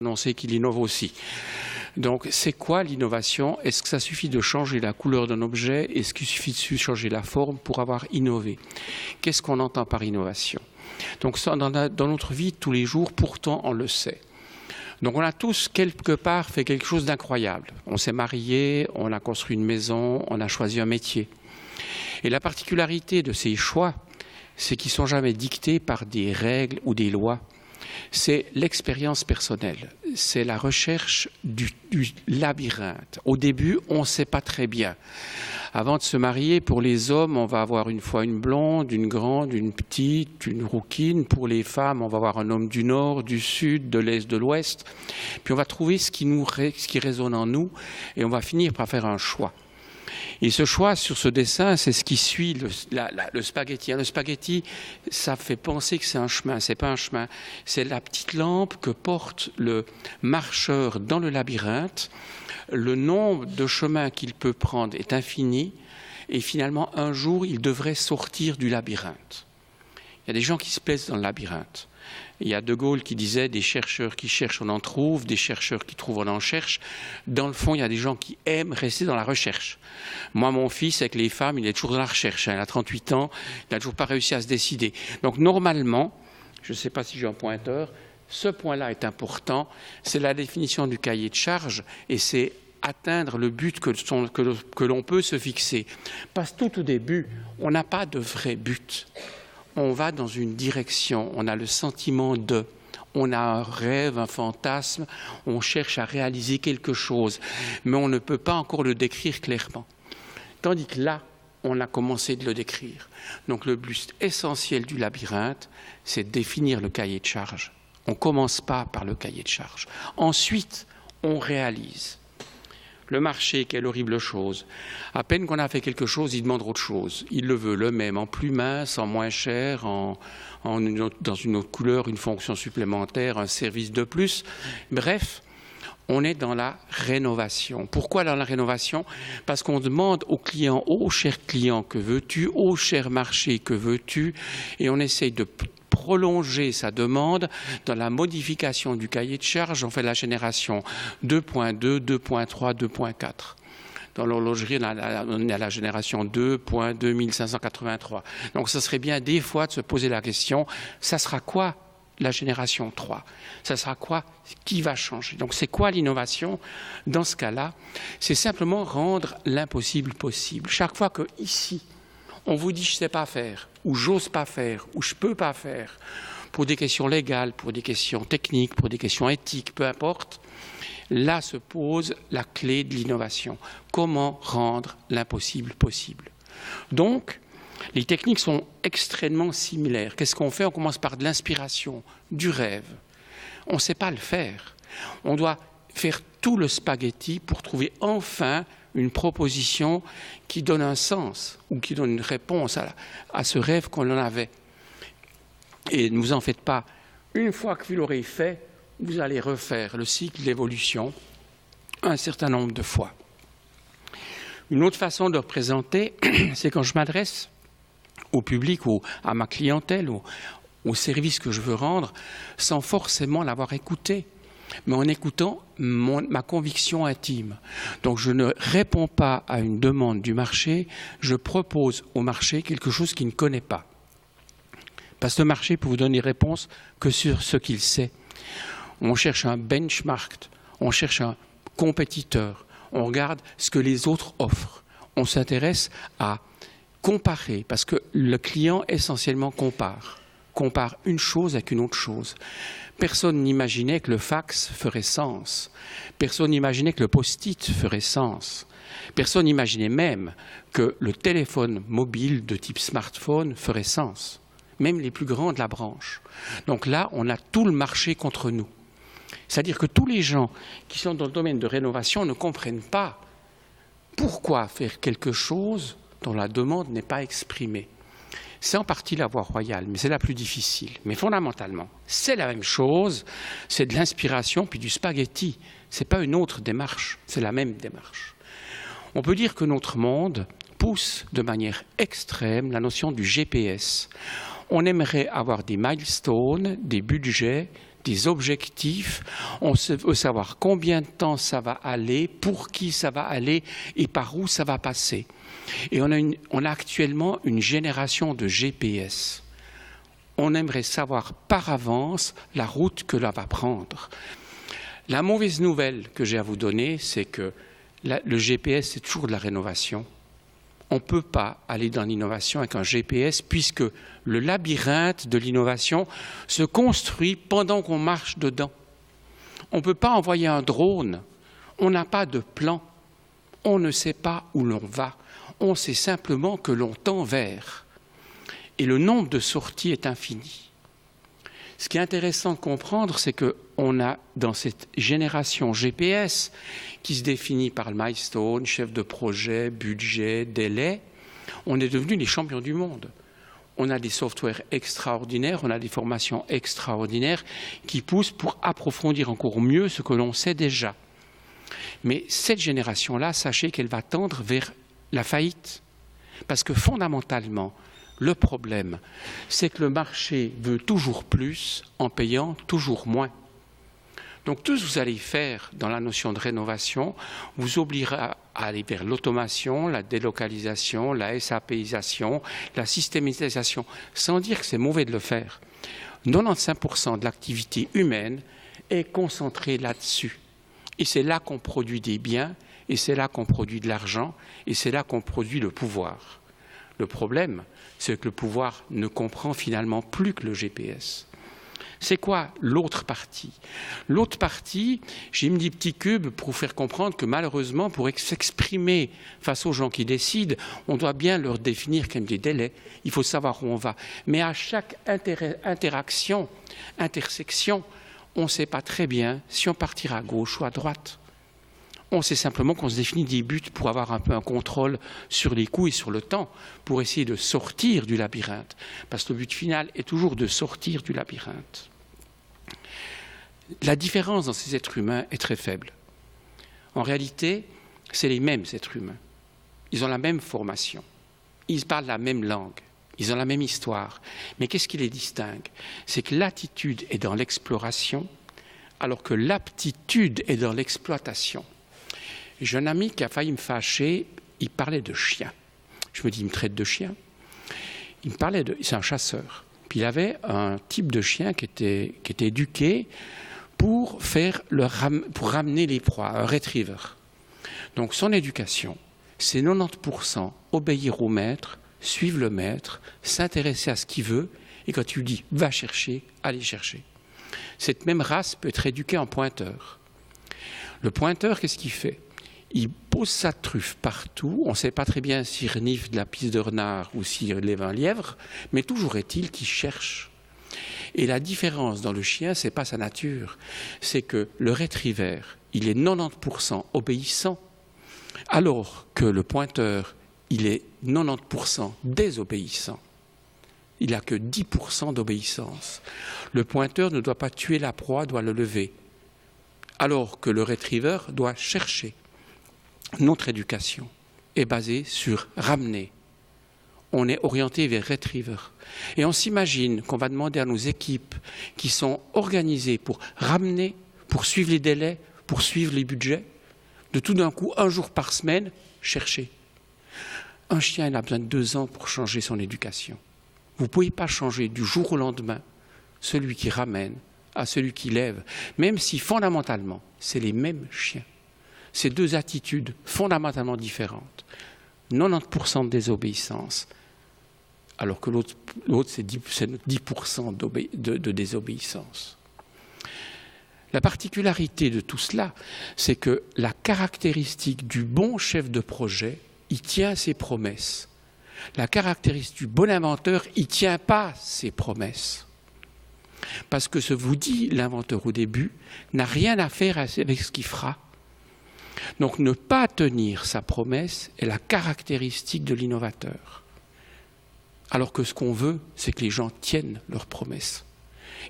annoncer qu'il innove aussi. Donc, c'est quoi l'innovation? Est-ce que ça suffit de changer la couleur d'un objet? Est-ce qu'il suffit de changer la forme pour avoir innové? Qu'est-ce qu'on entend par innovation? Donc, ça, dans notre vie de tous les jours, pourtant, on le sait. Donc, on a tous, quelque part, fait quelque chose d'incroyable. On s'est marié, on a construit une maison, on a choisi un métier. Et la particularité de ces choix, c'est qu'ils ne sont jamais dictés par des règles ou des lois. C'est l'expérience personnelle, c'est la recherche du labyrinthe. Au début, on ne sait pas très bien. Avant de se marier, pour les hommes, on va avoir une fois une blonde, une grande, une petite, une rouquine. Pour les femmes, on va avoir un homme du nord, du sud, de l'est, de l'ouest. Puis on va trouver ce qui résonne en nous et on va finir par faire un choix. Et ce choix sur ce dessin, c'est ce qui suit le spaghetti. Le spaghetti, ça fait penser que c'est un chemin. C'est pas un chemin. C'est la petite lampe que porte le marcheur dans le labyrinthe. Le nombre de chemins qu'il peut prendre est infini. Et finalement, un jour, il devrait sortir du labyrinthe. Il y a des gens qui se plaisent dans le labyrinthe. Il y a De Gaulle qui disait « des chercheurs qui cherchent, on en trouve, des chercheurs qui trouvent, on en cherche ». Dans le fond, il y a des gens qui aiment rester dans la recherche. Moi, mon fils, avec les femmes, il est toujours dans la recherche. Il a 38 ans, il n'a toujours pas réussi à se décider. Donc normalement, je ne sais pas si j'ai un pointeur, ce point-là est important, c'est la définition du cahier de charge et c'est atteindre le but que l'on peut se fixer. Parce que tout au début, on n'a pas de vrai but. On va dans une direction, on a le sentiment de, on a un rêve, un fantasme, on cherche à réaliser quelque chose, mais on ne peut pas encore le décrire clairement. Tandis que là, on a commencé de le décrire. Donc le but essentiel du labyrinthe, c'est de définir le cahier de charge. On ne commence pas par le cahier de charge. Ensuite, on réalise. Le marché, quelle horrible chose. À peine qu'on a fait quelque chose, il demande autre chose. Il le veut le même, en plus mince, en moins cher, dans une autre couleur, une fonction supplémentaire, un service de plus. Bref, on est dans la rénovation. Pourquoi dans la rénovation? Parce qu'on demande au client, ô cher client, que veux-tu? Ô cher marché, que veux-tu? Et on essaye de prolonger sa demande dans la modification du cahier de charge. On fait la génération 2.2, 2.3, 2.4. Dans l'horlogerie, on est à la génération 2.2583. Donc, ce serait bien des fois de se poser la question, ça sera quoi la génération 3? Ça sera quoi? Qui va changer? Donc, c'est quoi l'innovation? Dans ce cas-là, c'est simplement rendre l'impossible possible. Chaque fois que ici, on vous dit « je ne sais pas faire » ou « j'ose pas faire » ou « je ne peux pas faire » pour des questions légales, pour des questions techniques, pour des questions éthiques, peu importe, là se pose la clé de l'innovation. Comment rendre l'impossible possible? Donc, les techniques sont extrêmement similaires. Qu'est-ce qu'on fait? On commence par de l'inspiration, du rêve. On ne sait pas le faire. On doit faire tout le spaghetti pour trouver enfin une proposition qui donne un sens ou qui donne une réponse à ce rêve qu'on en avait. Et ne vous en faites pas. Une fois que vous l'aurez fait, vous allez refaire le cycle d'évolution un certain nombre de fois. Une autre façon de représenter, c'est quand je m'adresse au public ou à ma clientèle ou au service que je veux rendre, sans forcément l'avoir écouté, mais en écoutant ma conviction intime. Donc je ne réponds pas à une demande du marché, je propose au marché quelque chose qu'il ne connaît pas. Parce que le marché peut vous donner réponse que sur ce qu'il sait. On cherche un benchmark, on cherche un compétiteur, on regarde ce que les autres offrent. On s'intéresse à comparer, parce que le client essentiellement compare une chose avec une autre chose. Personne n'imaginait que le fax ferait sens. Personne n'imaginait que le post-it ferait sens. Personne n'imaginait même que le téléphone mobile de type smartphone ferait sens. Même les plus grands de la branche. Donc là, on a tout le marché contre nous. C'est-à-dire que tous les gens qui sont dans le domaine de rénovation ne comprennent pas pourquoi faire quelque chose dont la demande n'est pas exprimée. C'est en partie la voie royale, mais c'est la plus difficile. Mais fondamentalement, c'est la même chose, c'est de l'inspiration puis du spaghetti. Ce n'est pas une autre démarche, c'est la même démarche. On peut dire que notre monde pousse de manière extrême la notion du GPS. On aimerait avoir des milestones, des budgets des objectifs, on veut savoir combien de temps ça va aller, pour qui ça va aller et par où ça va passer. Et on a actuellement une génération de GPS. On aimerait savoir par avance la route que l'on va prendre. La mauvaise nouvelle que j'ai à vous donner, c'est que le GPS, c'est toujours de la rénovation. On ne peut pas aller dans l'innovation avec un GPS puisque le labyrinthe de l'innovation se construit pendant qu'on marche dedans. On ne peut pas envoyer un drone. On n'a pas de plan. On ne sait pas où l'on va. On sait simplement que l'on tend vers. Et le nombre de sorties est infini. Ce qui est intéressant de comprendre, c'est qu'on a dans cette génération GPS qui se définit par le milestone, chef de projet, budget, délai, on est devenus les champions du monde. On a des softwares extraordinaires, on a des formations extraordinaires qui poussent pour approfondir encore mieux ce que l'on sait déjà. Mais cette génération-là, sachez qu'elle va tendre vers la faillite. Parce que fondamentalement, le problème, c'est que le marché veut toujours plus en payant toujours moins. Donc tout ce que vous allez faire dans la notion de rénovation vous obligera à aller vers l'automation, la délocalisation, la SAPisation, la systématisation, sans dire que c'est mauvais de le faire. 95% de l'activité humaine est concentrée là-dessus. Et c'est là qu'on produit des biens, et c'est là qu'on produit de l'argent, et c'est là qu'on produit le pouvoir. Le problème, c'est que le pouvoir ne comprend finalement plus que le GPS. C'est quoi l'autre partie? L'autre partie, j'ai mis des petits cubes pour vous faire comprendre que malheureusement, pour s'exprimer face aux gens qui décident, on doit bien leur définir comme des délais. Il faut savoir où on va. Mais à chaque intersection, on ne sait pas très bien si on partira à gauche ou à droite. On sait simplement qu'on se définit des buts pour avoir un peu un contrôle sur les coûts et sur le temps, pour essayer de sortir du labyrinthe. Parce que le but final est toujours de sortir du labyrinthe. La différence dans ces êtres humains est très faible. En réalité, c'est les mêmes êtres humains. Ils ont la même formation. Ils parlent la même langue. Ils ont la même histoire. Mais qu'est-ce qui les distingue? C'est que l'attitude est dans l'exploration, alors que l'aptitude est dans l'exploitation. J'ai un ami qui a failli me fâcher, il parlait de chiens. Je me dis, il me traite de chien. C'est un chasseur. Puis il avait un type de chien qui était éduqué pour ramener les proies, un retriever. Donc son éducation, c'est 90% obéir au maître, suivre le maître, s'intéresser à ce qu'il veut, et quand tu lui dis, va chercher, allez chercher. Cette même race peut être éduquée en pointeur. Le pointeur, qu'est-ce qu'il fait? Il pose sa truffe partout. On ne sait pas très bien s'il renifle de la piste de renard ou s'il lève un lièvre, mais toujours est-il qu'il cherche. Et la différence dans le chien, ce n'est pas sa nature. C'est que le retriever, il est 90% obéissant, alors que le pointeur, il est 90% désobéissant. Il n'a que 10% d'obéissance. Le pointeur ne doit pas tuer la proie, doit le lever, alors que le retriever doit chercher. Notre éducation est basée sur ramener. On est orienté vers retriever. Et on s'imagine qu'on va demander à nos équipes qui sont organisées pour ramener, pour suivre les délais, pour suivre les budgets, de tout d'un coup, un jour par semaine, chercher. Un chien, il a besoin de 2 ans pour changer son éducation. Vous ne pouvez pas changer du jour au lendemain celui qui ramène à celui qui lève, même si fondamentalement, c'est les mêmes chiens. C'est 2 attitudes fondamentalement différentes. 90% de désobéissance, alors que l'autre c'est 10% de désobéissance. La particularité de tout cela, c'est que la caractéristique du bon chef de projet, il tient ses promesses. La caractéristique du bon inventeur, il ne tient pas ses promesses. Parce que ce que vous dit l'inventeur au début n'a rien à faire avec ce qu'il fera. Donc ne pas tenir sa promesse est la caractéristique de l'innovateur. Alors que ce qu'on veut, c'est que les gens tiennent leurs promesses.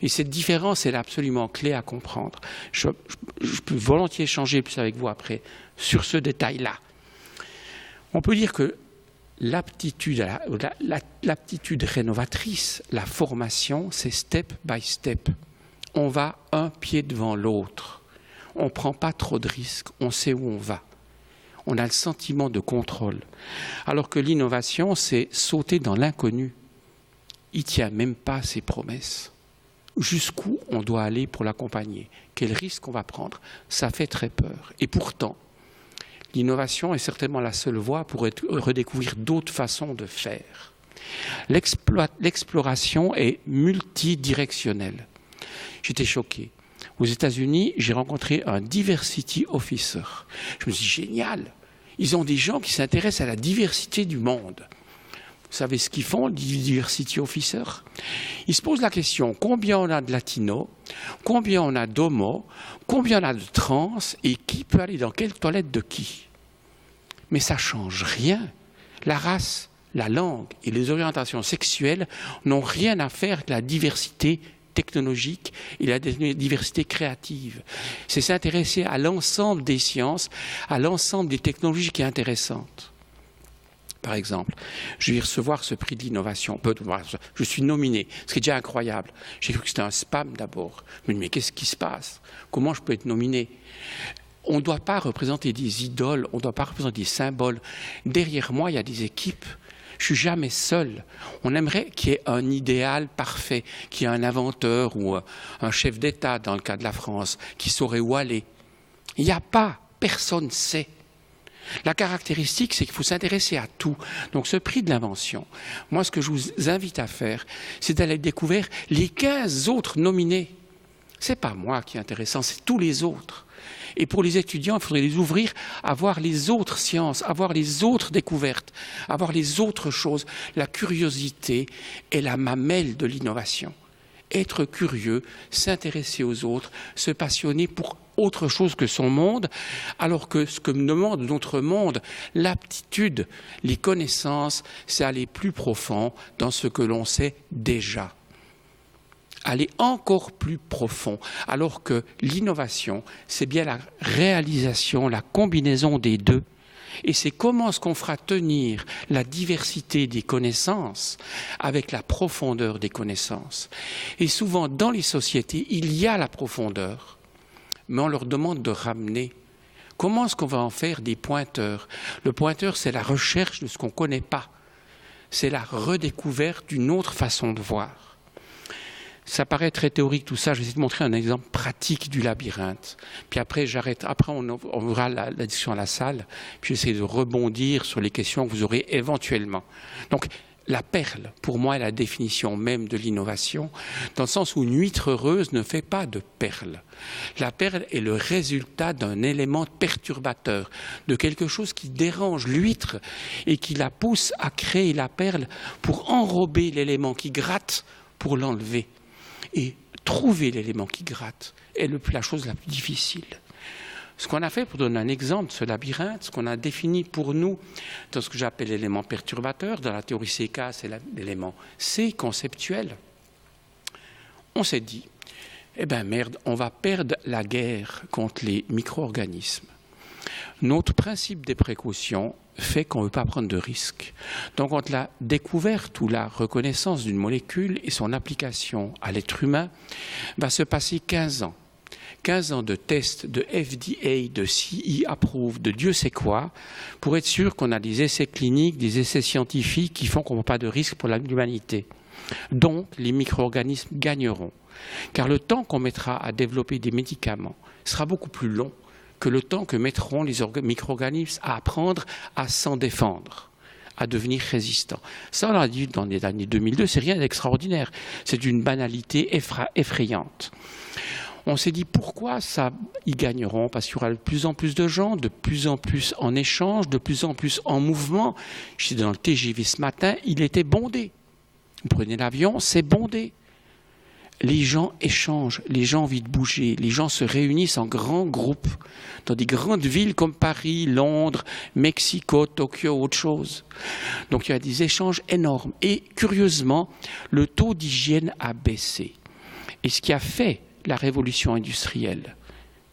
Et cette différence, elle est absolument clé à comprendre. Je peux volontiers échanger plus avec vous après sur ce détail-là. On peut dire que l'aptitude rénovatrice, la formation, c'est step by step. on va un pied devant l'autre. On ne prend pas trop de risques, on sait où on va. On a le sentiment de contrôle. Alors que l'innovation, c'est sauter dans l'inconnu. Il ne tient même pas ses promesses. Jusqu'où on doit aller pour l'accompagner? Quel risque on va prendre? Ça fait très peur. Et pourtant, l'innovation est certainement la seule voie pour redécouvrir d'autres façons de faire. L'exploration est multidirectionnelle. J'étais choqué. Aux États-Unis, j'ai rencontré un diversity officer. Je me suis dit, génial, ils ont des gens qui s'intéressent à la diversité du monde. Vous savez ce qu'ils font, les diversity officers? Ils se posent la question, combien on a de latinos, combien on a d'homos, combien on a de trans, et qui peut aller dans quelle toilette de qui? Mais ça ne change rien. La race, la langue et les orientations sexuelles n'ont rien à faire avec la diversité technologique et la diversité créative. C'est s'intéresser à l'ensemble des sciences, à l'ensemble des technologies qui est intéressante. Par exemple, je vais recevoir ce prix de l'innovation. Je suis nominé, ce qui est déjà incroyable. J'ai cru que c'était un spam d'abord. Je me dis, mais qu'est-ce qui se passe? Comment je peux être nominé? On ne doit pas représenter des idoles, on ne doit pas représenter des symboles. Derrière moi, il y a des équipes. Je ne suis jamais seul. On aimerait qu'il y ait un idéal parfait, qu'il y ait un inventeur ou un chef d'État, dans le cas de la France, qui saurait où aller. Il n'y a pas, personne ne sait. La caractéristique, c'est qu'il faut s'intéresser à tout. Donc ce prix de l'invention, moi ce que je vous invite à faire, c'est d'aller découvrir les 15 autres nominés. Ce n'est pas moi qui est intéressant, c'est tous les autres. Et pour les étudiants, il faudrait les ouvrir à voir les autres sciences, à voir les autres découvertes, à voir les autres choses. La curiosité est la mamelle de l'innovation. Être curieux, s'intéresser aux autres, se passionner pour autre chose que son monde, alors que ce que me demande notre monde, l'aptitude, les connaissances, c'est aller plus profond dans ce que l'on sait déjà. Aller encore plus profond, alors que l'innovation, c'est bien la réalisation, la combinaison des deux. Et c'est comment est-ce qu'on fera tenir la diversité des connaissances avec la profondeur des connaissances. Et souvent, dans les sociétés, il y a la profondeur, mais on leur demande de ramener. Comment est-ce qu'on va en faire des pointeurs? Le pointeur, c'est la recherche de ce qu'on ne connaît pas. C'est la redécouverte d'une autre façon de voir. Ça paraît très théorique tout ça, je vais essayer de montrer un exemple pratique du labyrinthe. Puis après, j'arrête. Après, on ouvrira la discussion à la salle, puis j'essaie de rebondir sur les questions que vous aurez éventuellement. Donc, la perle, pour moi, est la définition même de l'innovation, dans le sens où une huître heureuse ne fait pas de perles. La perle est le résultat d'un élément perturbateur, de quelque chose qui dérange l'huître et qui la pousse à créer la perle pour enrober l'élément qui gratte pour l'enlever. Et trouver l'élément qui gratte est la chose la plus difficile. Ce qu'on a fait, pour donner un exemple de ce labyrinthe, ce qu'on a défini pour nous dans ce que j'appelle l'élément perturbateur, dans la théorie CK, c'est l'élément C, conceptuel. On s'est dit, eh ben merde, on va perdre la guerre contre les micro-organismes. Notre principe des précautions fait qu'on ne veut pas prendre de risques. Donc, entre la découverte ou la reconnaissance d'une molécule et son application à l'être humain, va se passer 15 ans. 15 ans de tests de FDA, de CE approved, de Dieu sait quoi, pour être sûr qu'on a des essais cliniques, des essais scientifiques qui font qu'on ne prend pas de risques pour l'humanité. Donc, les micro-organismes gagneront. Car le temps qu'on mettra à développer des médicaments sera beaucoup plus long que le temps que mettront les micro-organismes à apprendre à s'en défendre, à devenir résistants. Ça, on l'a dit dans les années 2002, c'est rien d'extraordinaire. C'est d'une banalité effrayante. On s'est dit pourquoi ça, ils gagneront, parce qu'il y aura de plus en plus de gens, de plus en plus en échange, de plus en plus en mouvement. J'étais dans le TGV ce matin, il était bondé. Vous prenez l'avion, c'est bondé. Les gens échangent, les gens ont envie de bouger, les gens se réunissent en grands groupes dans des grandes villes comme Paris, Londres, Mexico, Tokyo, autre chose. Donc il y a des échanges énormes. Et curieusement, le taux d'hygiène a baissé. Et ce qui a fait la révolution industrielle,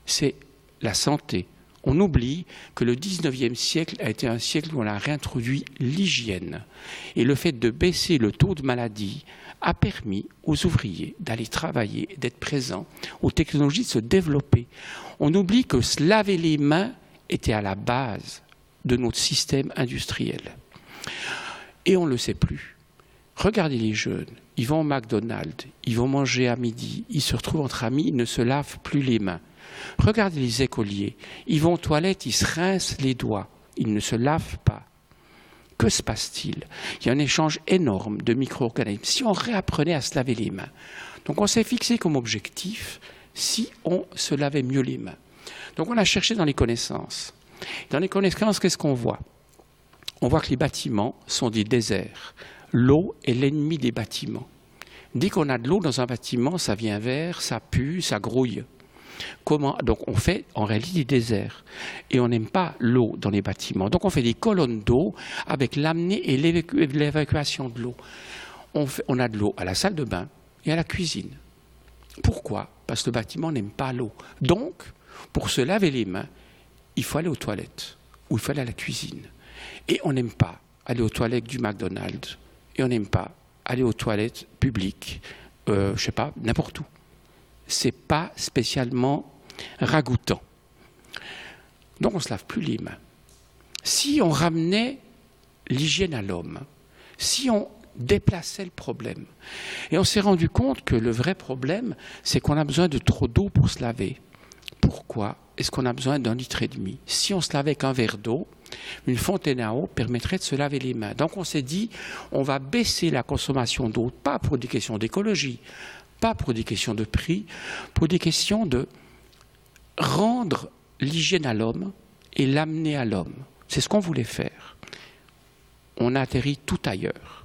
c'est la santé. On oublie que le 19e siècle a été un siècle où on a réintroduit l'hygiène. Et le fait de baisser le taux de maladie a permis aux ouvriers d'aller travailler, d'être présents, aux technologies de se développer. On oublie que se laver les mains était à la base de notre système industriel. Et on ne le sait plus. Regardez les jeunes, ils vont au McDonald's, ils vont manger à midi, ils se retrouvent entre amis, ils ne se lavent plus les mains. Regardez les écoliers, ils vont aux toilettes, ils se rincent les doigts, ils ne se lavent pas. Que se passe-t-il? Il y a un échange énorme de micro-organismes. Si on réapprenait à se laver les mains, donc on s'est fixé comme objectif, si on se lavait mieux les mains. Donc on a cherché dans les connaissances. Dans les connaissances, qu'est-ce qu'on voit? On voit que les bâtiments sont des déserts. L'eau est l'ennemi des bâtiments. Dès qu'on a de l'eau dans un bâtiment, ça vient vert, ça pue, ça grouille. Comment? Donc on fait en réalité des déserts. Et on n'aime pas l'eau dans les bâtiments. Donc on fait des colonnes d'eau avec l'amener et l'évacuation de l'eau. On a de l'eau à la salle de bain et à la cuisine. Pourquoi? Parce que le bâtiment n'aime pas l'eau. Donc, pour se laver les mains, il faut aller aux toilettes ou il faut aller à la cuisine. Et on n'aime pas aller aux toilettes du McDonald's. Et on n'aime pas aller aux toilettes publiques, je ne sais pas, n'importe où. Ce n'est pas spécialement ragoûtant. Donc on ne se lave plus les mains. Si on ramenait l'hygiène à l'homme, si on déplaçait le problème, et on s'est rendu compte que le vrai problème, c'est qu'on a besoin de trop d'eau pour se laver. Pourquoi est-ce qu'on a besoin d'1,5 litre? Si on se lavait avec un verre d'eau, une fontaine à eau permettrait de se laver les mains. Donc on s'est dit, on va baisser la consommation d'eau, pas pour des questions d'écologie, pas pour des questions de prix, pour des questions de rendre l'hygiène à l'homme et l'amener à l'homme. C'est ce qu'on voulait faire. On a atterri tout ailleurs.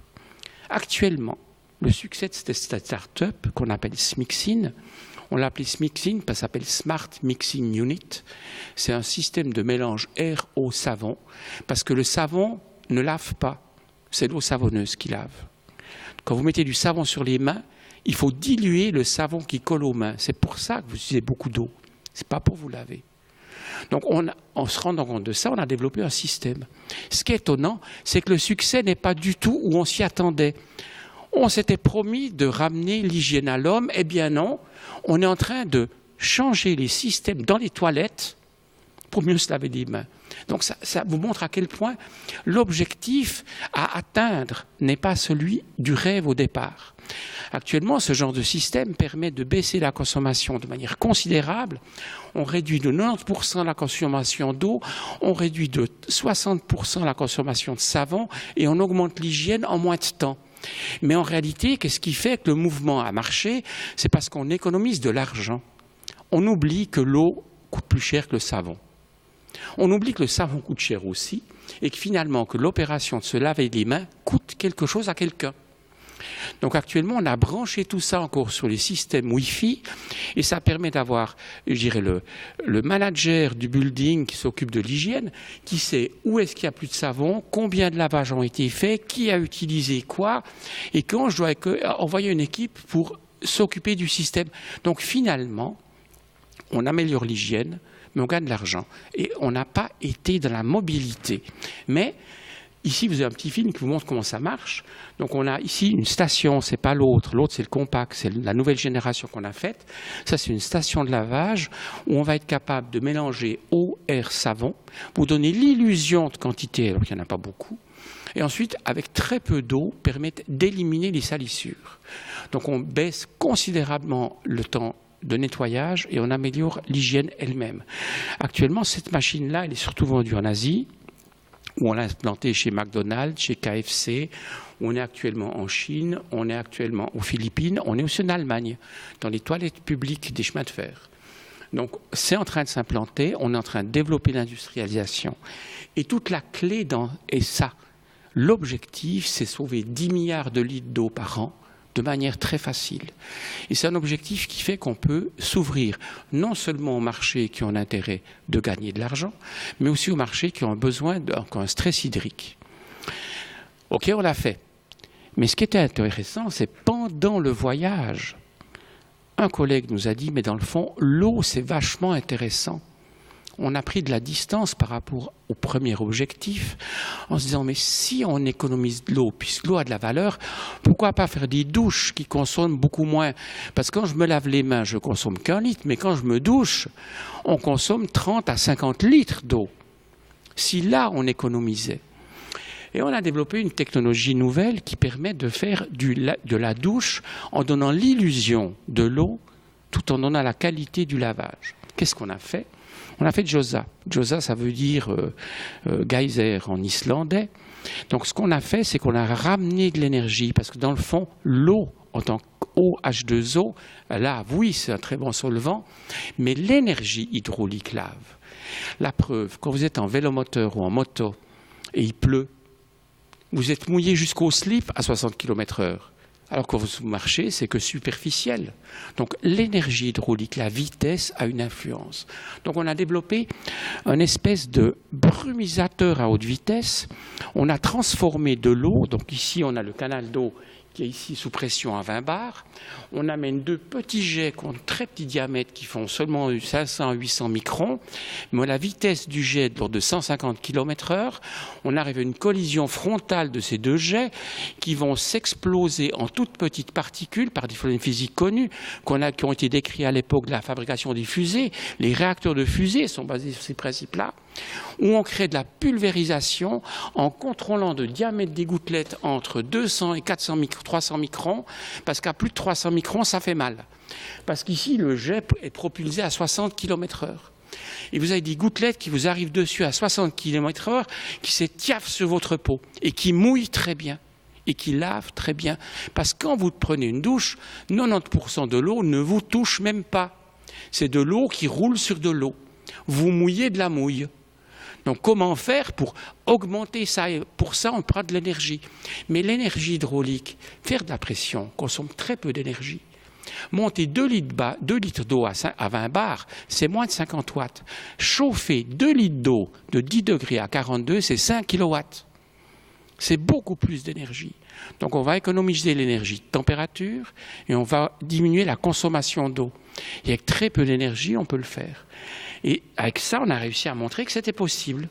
Actuellement, le succès de cette start-up qu'on appelle Smixin, on l'a appelé Smixin parce que ça s'appelle Smart Mixing Unit. C'est un système de mélange air, eau, savon, parce que le savon ne lave pas. C'est l'eau savonneuse qui lave. Quand vous mettez du savon sur les mains, il faut diluer le savon qui colle aux mains. C'est pour ça que vous utilisez beaucoup d'eau. Ce n'est pas pour vous laver. Donc, en se rendant compte de ça, on a développé un système. Ce qui est étonnant, c'est que le succès n'est pas du tout où on s'y attendait. On s'était promis de ramener l'hygiène à l'homme. Eh bien non, on est en train de changer les systèmes dans les toilettes pour mieux se laver les mains. Donc ça vous montre à quel point l'objectif à atteindre n'est pas celui du rêve au départ. Actuellement, ce genre de système permet de baisser la consommation de manière considérable. On réduit de 90% la consommation d'eau, on réduit de 60% la consommation de savon et on augmente l'hygiène en moins de temps. Mais en réalité, qu'est-ce qui fait que le mouvement a marché? C'est parce qu'on économise de l'argent. On oublie que l'eau coûte plus cher que le savon. On oublie que le savon coûte cher aussi et que finalement que l'opération de se laver les mains coûte quelque chose à quelqu'un. Donc actuellement, on a branché tout ça encore sur les systèmes Wi-Fi et ça permet d'avoir, je dirais, le manager du building qui s'occupe de l'hygiène, qui sait où est-ce qu'il y a plus de savon, combien de lavages ont été faits, qui a utilisé quoi, et quand je dois envoyer une équipe pour s'occuper du système. Donc finalement, on améliore l'hygiène, mais on gagne de l'argent. Et on n'a pas été dans la mobilité. Mais ici, vous avez un petit film qui vous montre comment ça marche. Donc, on a ici une station, c'est pas l'autre. L'autre, c'est le compact, c'est la nouvelle génération qu'on a faite. Ça, c'est une station de lavage où on va être capable de mélanger eau, air, savon, pour donner l'illusion de quantité, alors qu'il n'y en a pas beaucoup. Et ensuite, avec très peu d'eau, permettre d'éliminer les salissures. Donc, on baisse considérablement le temps de nettoyage et on améliore l'hygiène elle-même. Actuellement, cette machine-là, elle est surtout vendue en Asie, où on l'a implantée chez McDonald's, chez KFC, où on est actuellement en Chine, on est actuellement aux Philippines, on est aussi en Allemagne, dans les toilettes publiques des chemins de fer. Donc, c'est en train de s'implanter, on est en train de développer l'industrialisation. Et toute la clé est ça. L'objectif, c'est sauver 10 milliards de litres d'eau par an, de manière très facile. Et c'est un objectif qui fait qu'on peut s'ouvrir non seulement aux marchés qui ont intérêt de gagner de l'argent, mais aussi aux marchés qui ont besoin d'un stress hydrique. Ok, on l'a fait. Mais ce qui était intéressant, c'est pendant le voyage, un collègue nous a dit, mais dans le fond, l'eau, c'est vachement intéressant. on a pris de la distance par rapport au premier objectif en se disant mais si on économise de l'eau, puisque l'eau a de la valeur, pourquoi pas faire des douches qui consomment beaucoup moins? Parce que quand je me lave les mains, je consomme qu'1 litre, mais quand je me douche, on consomme 30 à 50 litres d'eau. Si là, on économisait. Et on a développé une technologie nouvelle qui permet de faire de la douche en donnant l'illusion de l'eau tout en donnant la qualité du lavage. Qu'est-ce qu'on a fait? On a fait Gjosa. Gjosa, ça veut dire geyser en islandais. Donc ce qu'on a fait, c'est qu'on a ramené de l'énergie, parce que dans le fond, l'eau, en tant qu'eau H2O, là, oui, c'est un très bon solvant, mais l'énergie hydraulique lave. La preuve, quand vous êtes en vélomoteur ou en moto, et il pleut, vous êtes mouillé jusqu'au slip à 60 km/h. Alors quand vous marchez, c'est que superficiel. Donc l'énergie hydraulique, la vitesse a une influence. Donc on a développé une espèce de brumisateur à haute vitesse. On a transformé de l'eau, donc ici on a le canal d'eau qui est ici sous pression à 20 bars. On amène 2 petits jets qui ont un très petit diamètre qui font seulement 500 à 800 microns. Mais à la vitesse du jet de l'ordre de 150 km/h, on arrive à une collision frontale de ces 2 jets qui vont s'exploser en toutes petites particules par des phénomènes physiques connus qui ont été décrits à l'époque de la fabrication des fusées. Les réacteurs de fusées sont basés sur ces principes-là, où on crée de la pulvérisation en contrôlant le diamètre des gouttelettes entre 200 et 300 microns, parce qu'à plus de 300 microns, ça fait mal. Parce qu'ici, le jet est propulsé à 60 km/h. Et vous avez des gouttelettes qui vous arrivent dessus à 60 km/h, qui s'étiaffent sur votre peau et qui mouillent très bien et qui lavent très bien. Parce que quand vous prenez une douche, 90% de l'eau ne vous touche même pas. C'est de l'eau qui roule sur de l'eau. Vous mouillez de la mouille. Donc comment faire pour augmenter ça? Et pour ça, on prend de l'énergie. Mais l'énergie hydraulique, faire de la pression, consomme très peu d'énergie. Monter 2 litres d'eau à 20 bars, c'est moins de 50 watts. Chauffer 2 litres d'eau de 10 degrés à 42, c'est 5 kilowatts. C'est beaucoup plus d'énergie. Donc on va économiser l'énergie de température et on va diminuer la consommation d'eau. Et avec très peu d'énergie, on peut le faire. Et avec ça, on a réussi à montrer que c'était possible.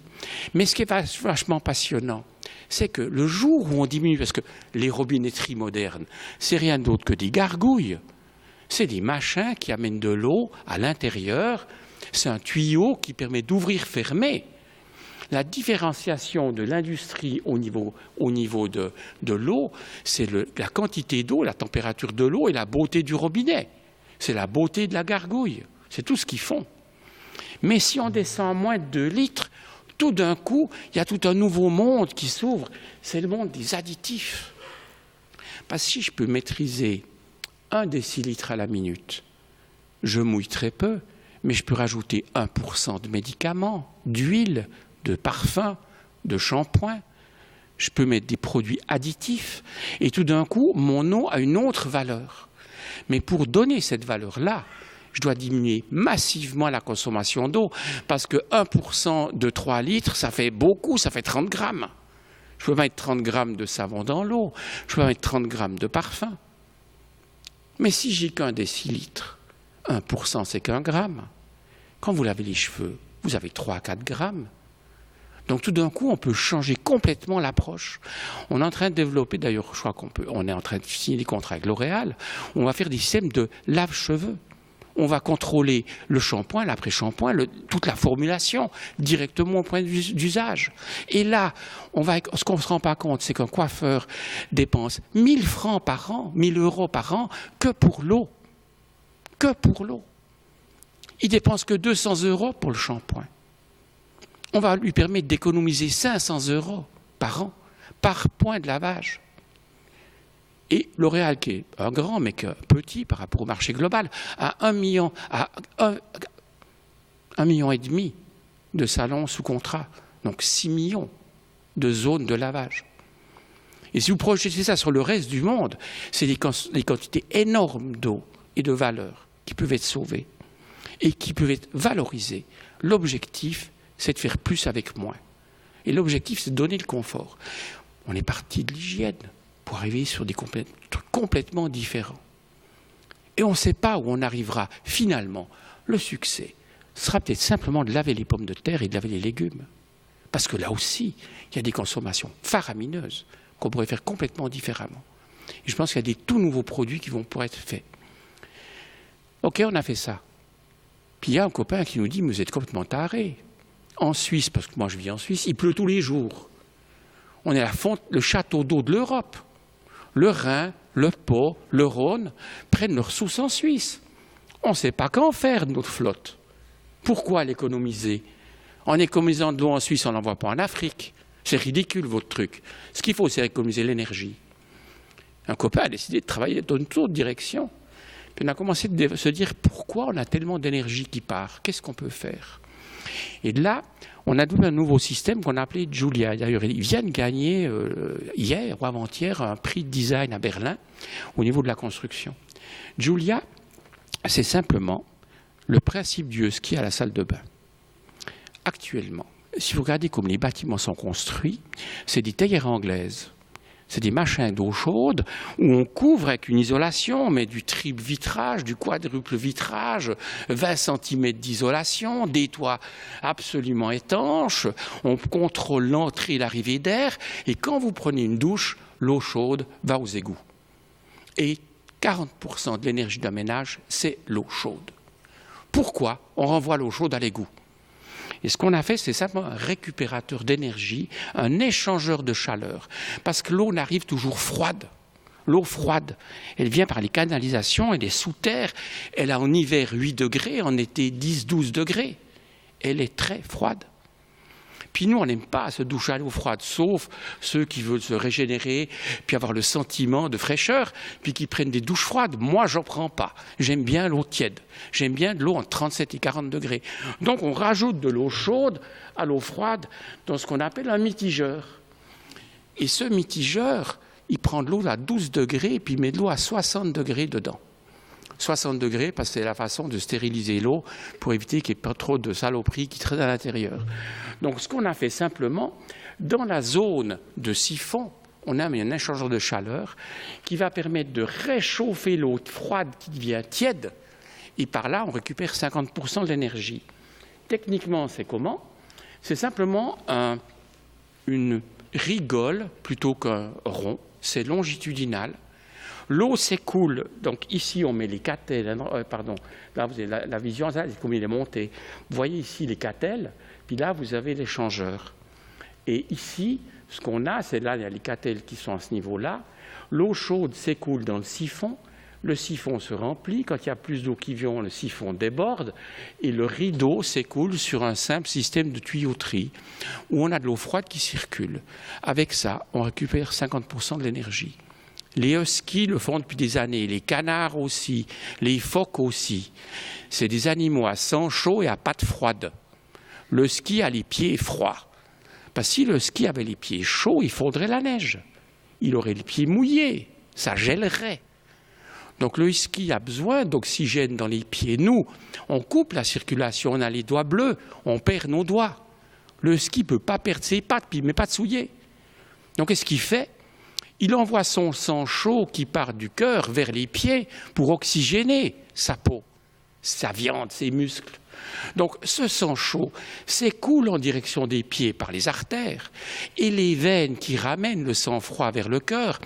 Mais ce qui est vachement passionnant, c'est que le jour où on diminue, parce que les robinetteries modernes, c'est rien d'autre que des gargouilles. C'est des machins qui amènent de l'eau à l'intérieur. C'est un tuyau qui permet d'ouvrir, fermer. La différenciation de l'industrie au niveau de l'eau, c'est la quantité d'eau, la température de l'eau et la beauté du robinet. C'est la beauté de la gargouille. C'est tout ce qu'ils font. Mais si on descend à moins de 2 litres, tout d'un coup, il y a tout un nouveau monde qui s'ouvre. C'est le monde des additifs. Parce que si je peux maîtriser 1 décilitre à la minute, je mouille très peu, mais je peux rajouter 1% de médicaments, d'huile, de parfum, de shampoing. Je peux mettre des produits additifs. Et tout d'un coup, mon eau a une autre valeur. Mais pour donner cette valeur-là, je dois diminuer massivement la consommation d'eau, parce que 1% de 3 litres, ça fait beaucoup, ça fait 30 grammes. Je peux mettre 30 grammes de savon dans l'eau, je peux mettre 30 grammes de parfum. Mais si j'ai qu'1 décilitre, 1% c'est qu'1 gramme. Quand vous lavez les cheveux, vous avez 3 à 4 grammes. Donc tout d'un coup, on peut changer complètement l'approche. On est en train de développer, d'ailleurs, je crois on est en train de signer des contrats avec L'Oréal, on va faire des systèmes de lave-cheveux. On va contrôler le shampoing, l'après-shampoing, toute la formulation, directement au point d'usage. Et là, ce qu'on ne se rend pas compte, c'est qu'un coiffeur dépense 1 000 francs par an, 1 000 euros par an, que pour l'eau. Que pour l'eau. Il dépense que 200 euros pour le shampoing. On va lui permettre d'économiser 500 euros par an, par point de lavage. Et L'Oréal, qui est un grand, mais petit par rapport au marché global, a 1,5 million de salons sous contrat, donc 6 millions de zones de lavage. Et si vous projetez ça sur le reste du monde, c'est des quantités énormes d'eau et de valeur qui peuvent être sauvées et qui peuvent être valorisées. L'objectif, c'est de faire plus avec moins. Et l'objectif, c'est de donner le confort. On est parti de l'hygiène pour arriver sur des trucs complètement différents. Et on ne sait pas où on arrivera finalement. Le succès, ce sera peut-être simplement de laver les pommes de terre et de laver les légumes. Parce que là aussi, il y a des consommations faramineuses qu'on pourrait faire complètement différemment. Et je pense qu'il y a des tout nouveaux produits qui vont pouvoir être faits. Ok, on a fait ça. Puis il y a un copain qui nous dit, mais vous êtes complètement tarés. En Suisse, parce que moi je vis en Suisse, il pleut tous les jours. On est le château d'eau de l'Europe. Le Rhin, le Pô, le Rhône prennent leurs sources en Suisse. On ne sait pas qu'en faire de notre flotte. Pourquoi l'économiser? En économisant de l'eau en Suisse, on n'en voit pas en Afrique. C'est ridicule votre truc. Ce qu'il faut, c'est économiser l'énergie. Un copain a décidé de travailler dans une autre direction. Puis on a commencé à se dire pourquoi on a tellement d'énergie qui part. Qu'est-ce qu'on peut faire? Et de là, on a donné un nouveau système qu'on a appelé Julia. D'ailleurs, ils viennent gagner hier ou avant-hier un prix de design à Berlin au niveau de la construction. Julia, c'est simplement le principe du ski à la salle de bain. Actuellement, si vous regardez comme les bâtiments sont construits, c'est des théières anglaises. C'est des machins d'eau chaude où on couvre avec une isolation, on met du triple vitrage, du quadruple vitrage, 20 cm d'isolation, des toits absolument étanches, on contrôle l'entrée et l'arrivée d'air, et quand vous prenez une douche, l'eau chaude va aux égouts. Et 40% de l'énergie d'un ménage, c'est l'eau chaude. Pourquoi on renvoie l'eau chaude à l'égout? Et ce qu'on a fait, c'est simplement un récupérateur d'énergie, un échangeur de chaleur. Parce que l'eau n'arrive toujours froide. L'eau froide, elle vient par les canalisations, elle est sous terre. Elle a en hiver 8 degrés, en été 10-12 degrés. Elle est très froide. Puis nous, on n'aime pas se doucher à l'eau froide, sauf ceux qui veulent se régénérer, puis avoir le sentiment de fraîcheur, puis qui prennent des douches froides. Moi, j'en prends pas. J'aime bien l'eau tiède. J'aime bien de l'eau en 37 et 40 degrés. Donc, on rajoute de l'eau chaude à l'eau froide dans ce qu'on appelle un mitigeur. Et ce mitigeur, il prend de l'eau à 12 degrés, et puis il met de l'eau à 60 degrés dedans. 60 degrés, parce que c'est la façon de stériliser l'eau pour éviter qu'il n'y ait pas trop de saloperies qui traînent à l'intérieur. Donc, ce qu'on a fait simplement, dans la zone de siphon, on a mis un échangeur de chaleur qui va permettre de réchauffer l'eau froide qui devient tiède, et par là, on récupère 50% de l'énergie. Techniquement, c'est comment? C'est simplement une rigole plutôt qu'un rond, c'est longitudinal. L'eau s'écoule, donc ici on met les catelles, là vous avez la vision, c'est comme il est monté. Vous voyez ici les catelles, puis là vous avez l'échangeur. Et ici, ce qu'on a, c'est là, il y a les catelles qui sont à ce niveau-là. L'eau chaude s'écoule dans le siphon se remplit, quand il y a plus d'eau qui vient, le siphon déborde, et le rideau s'écoule sur un simple système de tuyauterie, où on a de l'eau froide qui circule. Avec ça, on récupère 50% de l'énergie. Les huskies le font depuis des années, les canards aussi, les phoques aussi. C'est des animaux à sang chaud et à pattes froides. Le husky a les pieds froids. Parce que si le husky avait les pieds chauds, il faudrait la neige. Il aurait les pieds mouillés, ça gèlerait. Donc le husky a besoin d'oxygène dans les pieds. Nous, on coupe la circulation, on a les doigts bleus, on perd nos doigts. Le husky ne peut pas perdre ses pattes, puis il ne met pas de souliers. Donc qu'est-ce qu'il fait? Il envoie son sang chaud qui part du cœur vers les pieds pour oxygéner sa peau, sa viande, ses muscles. Donc ce sang chaud s'écoule en direction des pieds par les artères et les veines qui ramènent le sang froid vers le cœur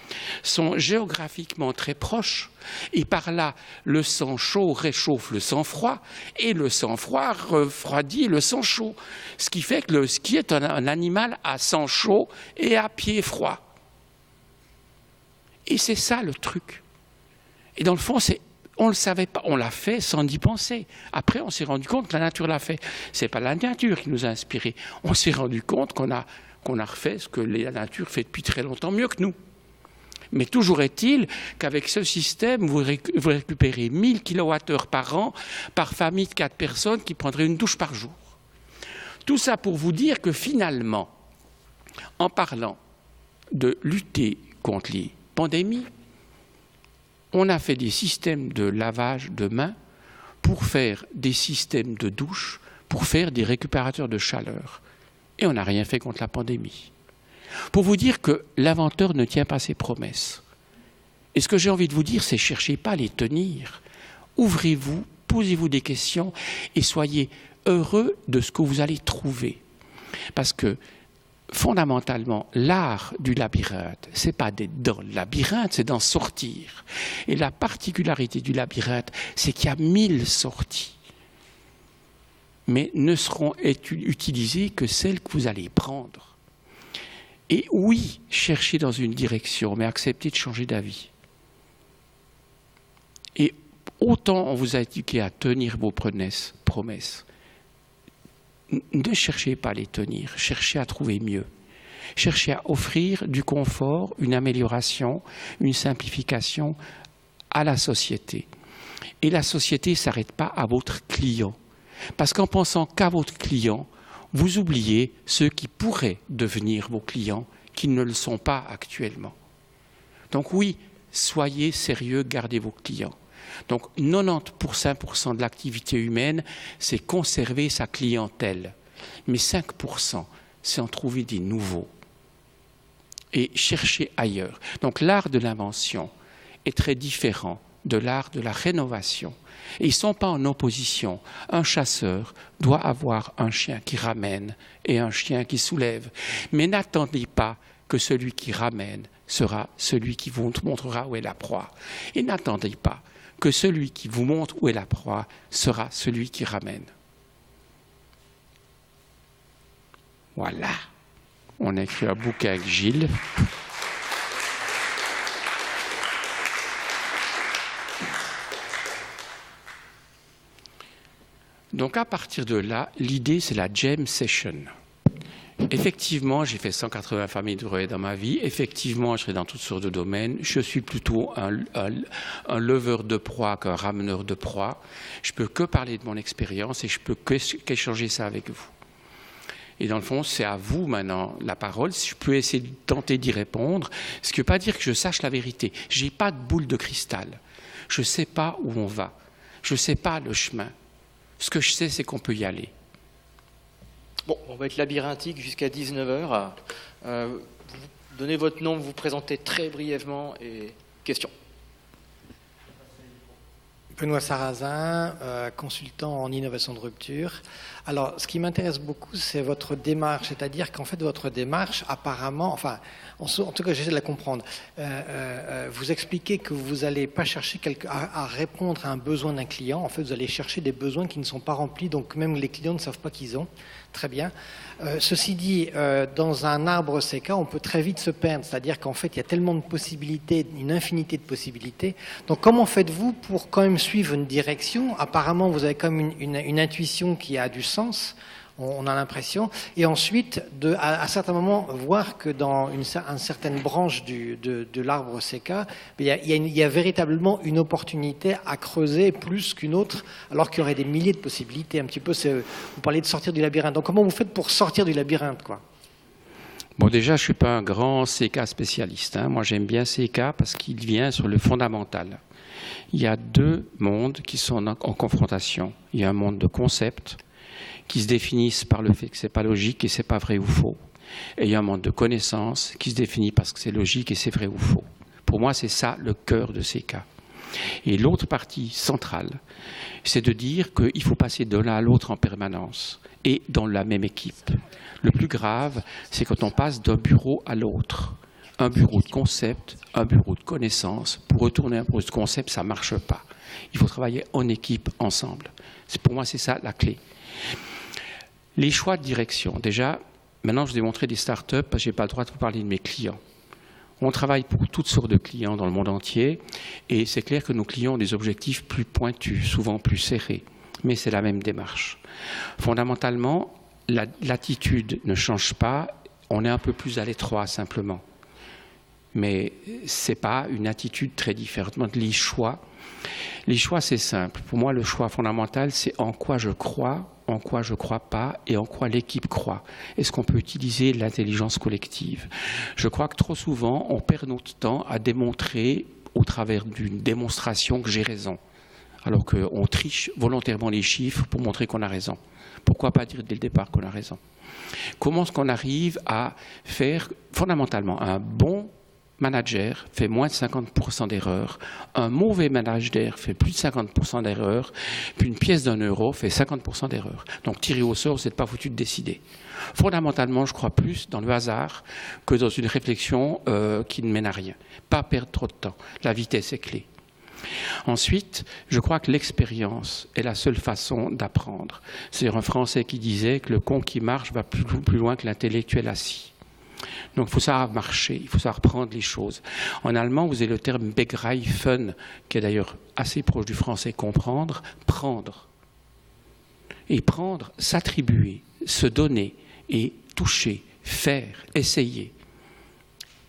sont géographiquement très proches. Et par là, le sang chaud réchauffe le sang froid et le sang froid refroidit le sang chaud. Ce qui fait que le ski est un animal à sang chaud et à pied froid. Et c'est ça le truc. Et dans le fond, on ne le savait pas, on l'a fait sans y penser. Après, on s'est rendu compte que la nature l'a fait. Ce n'est pas la nature qui nous a inspirés. On s'est rendu compte qu'on a refait ce que la nature fait depuis très longtemps, mieux que nous. Mais toujours est-il qu'avec ce système, vous récupérez 1000 kWh par an par famille de 4 personnes qui prendraient une douche par jour. Tout ça pour vous dire que finalement, en parlant de lutter contre les pandémies, on a fait des systèmes de lavage de mains pour faire des systèmes de douche, pour faire des récupérateurs de chaleur. Et on n'a rien fait contre la pandémie. Pour vous dire que l'inventeur ne tient pas ses promesses. Et ce que j'ai envie de vous dire, c'est cherchez pas à les tenir. Ouvrez-vous, posez-vous des questions et soyez heureux de ce que vous allez trouver. Parce que, fondamentalement, l'art du labyrinthe, ce n'est pas d'être dans le labyrinthe, c'est d'en sortir. Et la particularité du labyrinthe, c'est qu'il y a 1000 sorties. Mais ne seront utilisées que celles que vous allez prendre. Et oui, cherchez dans une direction, mais acceptez de changer d'avis. Et autant on vous a éduqué à tenir vos promesses, ne cherchez pas à les tenir, cherchez à trouver mieux. Cherchez à offrir du confort, une amélioration, une simplification à la société. Et la société ne s'arrête pas à votre client. Parce qu'en pensant qu'à votre client, vous oubliez ceux qui pourraient devenir vos clients, qui ne le sont pas actuellement. Donc oui, soyez sérieux, gardez vos clients. Donc 90% de l'activité humaine, c'est conserver sa clientèle. Mais 5%, c'est en trouver des nouveaux. Et chercher ailleurs. Donc l'art de l'invention est très différent de l'art de la rénovation. Et ils ne sont pas en opposition. Un chasseur doit avoir un chien qui ramène et un chien qui soulève. Mais n'attendez pas que celui qui ramène sera celui qui vous montrera où est la proie. Et n'attendez pas que celui qui vous montre où est la proie sera celui qui ramène. Voilà. On a écrit un bouquin avec Gilles. Donc à partir de là, l'idée c'est la jam session. Effectivement, j'ai fait 180 familles de relais dans ma vie. Effectivement, je serai dans toutes sortes de domaines. Je suis plutôt un leveur de proie qu'un rameneur de proie. Je ne peux que parler de mon expérience et je ne peux qu'échanger ça avec vous. Et dans le fond, c'est à vous maintenant la parole. Si je peux essayer de tenter d'y répondre, ce qui ne veut pas dire que je sache la vérité. Je n'ai pas de boule de cristal. Je ne sais pas où on va. Je ne sais pas le chemin. Ce que je sais, c'est qu'on peut y aller. Bon, on va être labyrinthique jusqu'à 19h. Vous donnez votre nom, vous vous présentez très brièvement et question. Benoît Sarrazin, consultant en innovation de rupture. Alors, ce qui m'intéresse beaucoup, c'est votre démarche, c'est-à-dire qu'en fait, votre démarche, apparemment, enfin, en tout cas, j'essaie de la comprendre. Vous expliquez que vous n'allez pas chercher à répondre à un besoin d'un client. En fait, vous allez chercher des besoins qui ne sont pas remplis, donc même les clients ne savent pas qu'ils ont. Très bien. Ceci dit, dans un arbre CK, on peut très vite se perdre, c'est-à-dire qu'en fait, il y a tellement de possibilités, une infinité de possibilités. Donc, comment faites-vous pour quand même suivre une direction? Apparemment, vous avez quand même une intuition qui a du sens, on a l'impression. Et ensuite, à certains moments, voir que dans une certaine branche de l'arbre CK, il y a véritablement une opportunité à creuser plus qu'une autre, alors qu'il y aurait des milliers de possibilités. Un petit peu, vous parlez de sortir du labyrinthe. Donc, comment vous faites pour sortir du labyrinthe, quoi? Bon, déjà, je ne suis pas un grand CK spécialiste. Moi, j'aime bien CK parce qu'il vient sur le fondamental. Il y a deux mondes qui sont en confrontation. Il y a un monde de concepts qui se définissent par le fait que ce n'est pas logique et ce n'est pas vrai ou faux. Et il y a un monde de connaissances qui se définit parce que c'est logique et c'est vrai ou faux. Pour moi, c'est ça le cœur de CK. Et l'autre partie centrale, c'est de dire qu'il faut passer de l'un à l'autre en permanence et dans la même équipe. Le plus grave, c'est quand on passe d'un bureau à l'autre. Un bureau de concept, un bureau de connaissances. Pour retourner un bureau de concept, ça ne marche pas. Il faut travailler en équipe, ensemble. Pour moi, c'est ça la clé. Les choix de direction. Déjà, maintenant, je vous ai montré des startups parce que je n'ai pas le droit de vous parler de mes clients. On travaille pour toutes sortes de clients dans le monde entier et c'est clair que nos clients ont des objectifs plus pointus, souvent plus serrés. Mais c'est la même démarche. Fondamentalement, l'attitude ne change pas. On est un peu plus à l'étroit, simplement. Mais ce n'est pas une attitude très différente. Les choix, c'est simple. Pour moi, le choix fondamental, c'est en quoi je crois pas et en quoi l'équipe croit. Est-ce qu'on peut utiliser l'intelligence collective? Je crois que trop souvent, on perd notre temps à démontrer au travers d'une démonstration que j'ai raison, alors qu'on triche volontairement les chiffres pour montrer qu'on a raison. Pourquoi pas dire dès le départ qu'on a raison? Comment est-ce qu'on arrive à faire fondamentalement un bon manager fait moins de 50% d'erreurs, un mauvais manager fait plus de 50% d'erreurs, puis une pièce d'un euro fait 50% d'erreurs. Donc tirer au sort, vous n'êtes pas foutu de décider. Fondamentalement, je crois plus dans le hasard que dans une réflexion qui ne mène à rien. Pas perdre trop de temps. La vitesse est clé. Ensuite, je crois que l'expérience est la seule façon d'apprendre. C'est un Français qui disait que le con qui marche va plus loin que l'intellectuel assis. Donc il faut savoir marcher, il faut savoir prendre les choses. En allemand, vous avez le terme begreifen, qui est d'ailleurs assez proche du français comprendre, prendre. Et prendre, s'attribuer, se donner et toucher, faire, essayer.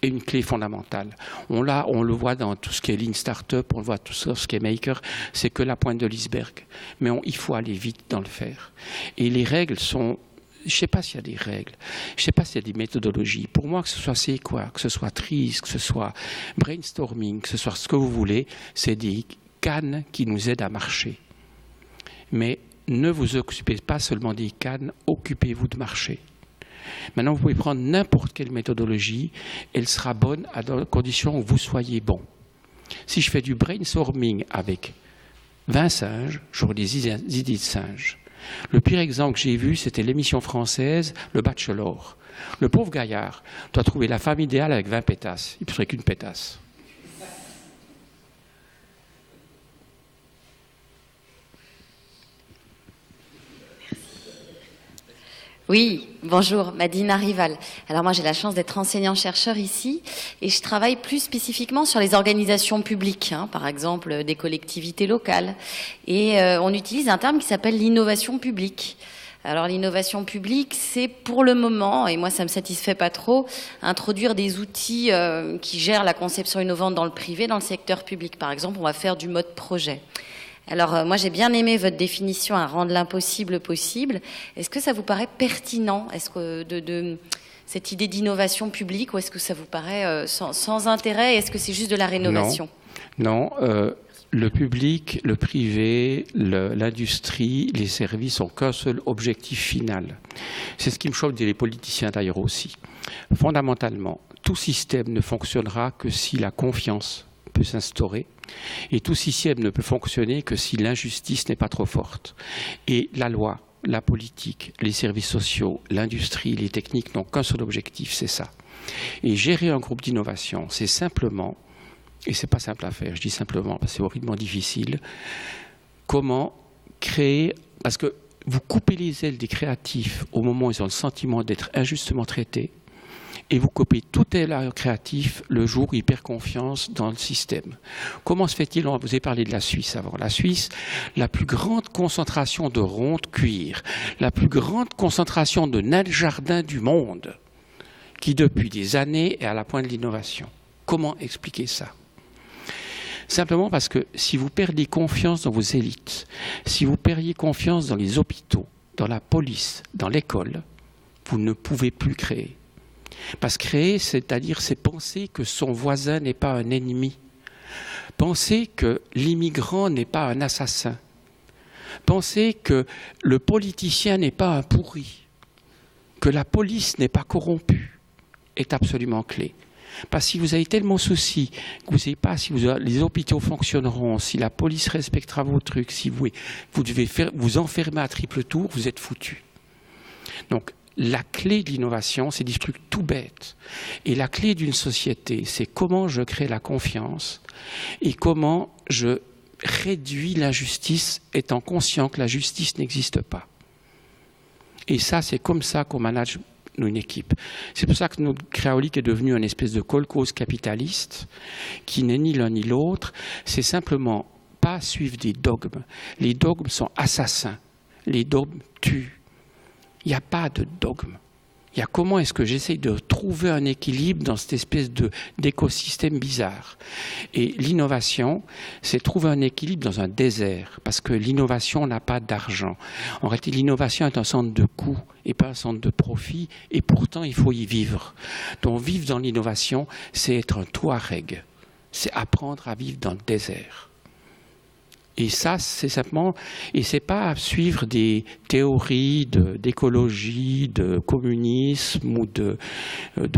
Est une clé fondamentale. On le voit dans tout ce qui est Lean Startup, on le voit tout ce qui est Maker, c'est que la pointe de l'iceberg. Mais il faut aller vite dans le faire. Et les règles sont... Je ne sais pas s'il y a des règles, je ne sais pas s'il y a des méthodologies. Pour moi, que ce soit c'est quoi, que ce soit trees, que ce soit brainstorming, que ce soit ce que vous voulez, c'est des cannes qui nous aident à marcher. Mais ne vous occupez pas seulement des cannes, occupez-vous de marcher. Maintenant, vous pouvez prendre n'importe quelle méthodologie, elle sera bonne à condition où vous soyez bon. Si je fais du brainstorming avec 20 singes, j'aurai des idées de singes. Le pire exemple que j'ai vu, c'était l'émission française, Le Bachelor. Le pauvre gaillard doit trouver la femme idéale avec 20 pétasses. Il ne ferait qu'une pétasse. Oui, bonjour, Madina Rival. Alors moi j'ai la chance d'être enseignant-chercheur ici et je travaille plus spécifiquement sur les organisations publiques, par exemple des collectivités locales. Et on utilise un terme qui s'appelle l'innovation publique. Alors l'innovation publique, c'est pour le moment, et moi ça me satisfait pas trop, introduire des outils qui gèrent la conception innovante dans le privé, dans le secteur public. Par exemple, on va faire du mode projet. Alors, moi, j'ai bien aimé votre définition à rendre l'impossible possible. Est-ce que ça vous paraît pertinent, est-ce que de cette idée d'innovation publique, ou est-ce que ça vous paraît sans intérêt, est-ce que c'est juste de la rénovation ? Non, le public, le privé, l'industrie, les services n'ont qu'un seul objectif final. C'est ce qui me choque des politiciens d'ailleurs aussi. Fondamentalement, tout système ne fonctionnera que si la confiance peut s'instaurer. Et tout système ne peut fonctionner que si l'injustice n'est pas trop forte. Et la loi, la politique, les services sociaux, l'industrie, les techniques n'ont qu'un seul objectif, c'est ça. Et gérer un groupe d'innovation, c'est simplement, et c'est pas simple à faire, je dis simplement parce que c'est horriblement difficile, comment créer, parce que vous coupez les ailes des créatifs au moment où ils ont le sentiment d'être injustement traités, et vous coupez tout élan créatif le jour où il perd confiance dans le système. Comment se fait-il? Vous avez parlé de la Suisse avant. La Suisse, la plus grande concentration de ronds de cuir, la plus grande concentration de nains de jardin du monde, qui depuis des années est à la pointe de l'innovation. Comment expliquer ça? Simplement parce que si vous perdez confiance dans vos élites, si vous perdiez confiance dans les hôpitaux, dans la police, dans l'école, vous ne pouvez plus créer. Parce que créer, c'est-à-dire, c'est penser que son voisin n'est pas un ennemi. Penser que l'immigrant n'est pas un assassin. Penser que le politicien n'est pas un pourri. Que la police n'est pas corrompue est absolument clé. Parce que si vous avez tellement souci, que vous ne savez pas si les hôpitaux fonctionneront, si la police respectera vos trucs, si vous devez vous enfermer à triple tour, vous êtes foutu. Donc, la clé de l'innovation, c'est des trucs tout bêtes. Et la clé d'une société, c'est comment je crée la confiance et comment je réduis l'injustice étant conscient que la justice n'existe pas. Et ça, c'est comme ça qu'on manage une équipe. C'est pour ça que notre Créaolique est devenu une espèce de kolkhoz capitaliste qui n'est ni l'un ni l'autre. C'est simplement pas suivre des dogmes. Les dogmes sont assassins. Les dogmes tuent. Il n'y a pas de dogme. Il y a comment est-ce que j'essaye de trouver un équilibre dans cette espèce d'écosystème bizarre. Et l'innovation, c'est trouver un équilibre dans un désert, parce que l'innovation n'a pas d'argent. En réalité, l'innovation est un centre de coût et pas un centre de profit, et pourtant, il faut y vivre. Donc, vivre dans l'innovation, c'est être un Touareg. C'est apprendre à vivre dans le désert. Et ça, c'est simplement, et c'est pas suivre des théories d'écologie, de communisme ou de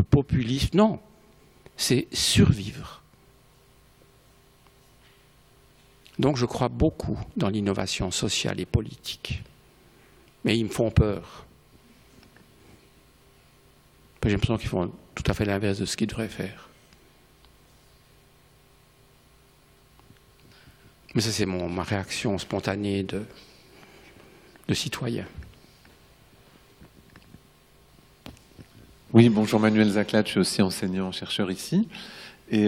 populisme. Non, c'est survivre. Donc je crois beaucoup dans l'innovation sociale et politique. Mais ils me font peur. J'ai l'impression qu'ils font tout à fait l'inverse de ce qu'ils devraient faire. Mais ça, c'est ma réaction spontanée de citoyen. Oui, bonjour, Manuel Zaclat, je suis aussi enseignant-chercheur ici. Et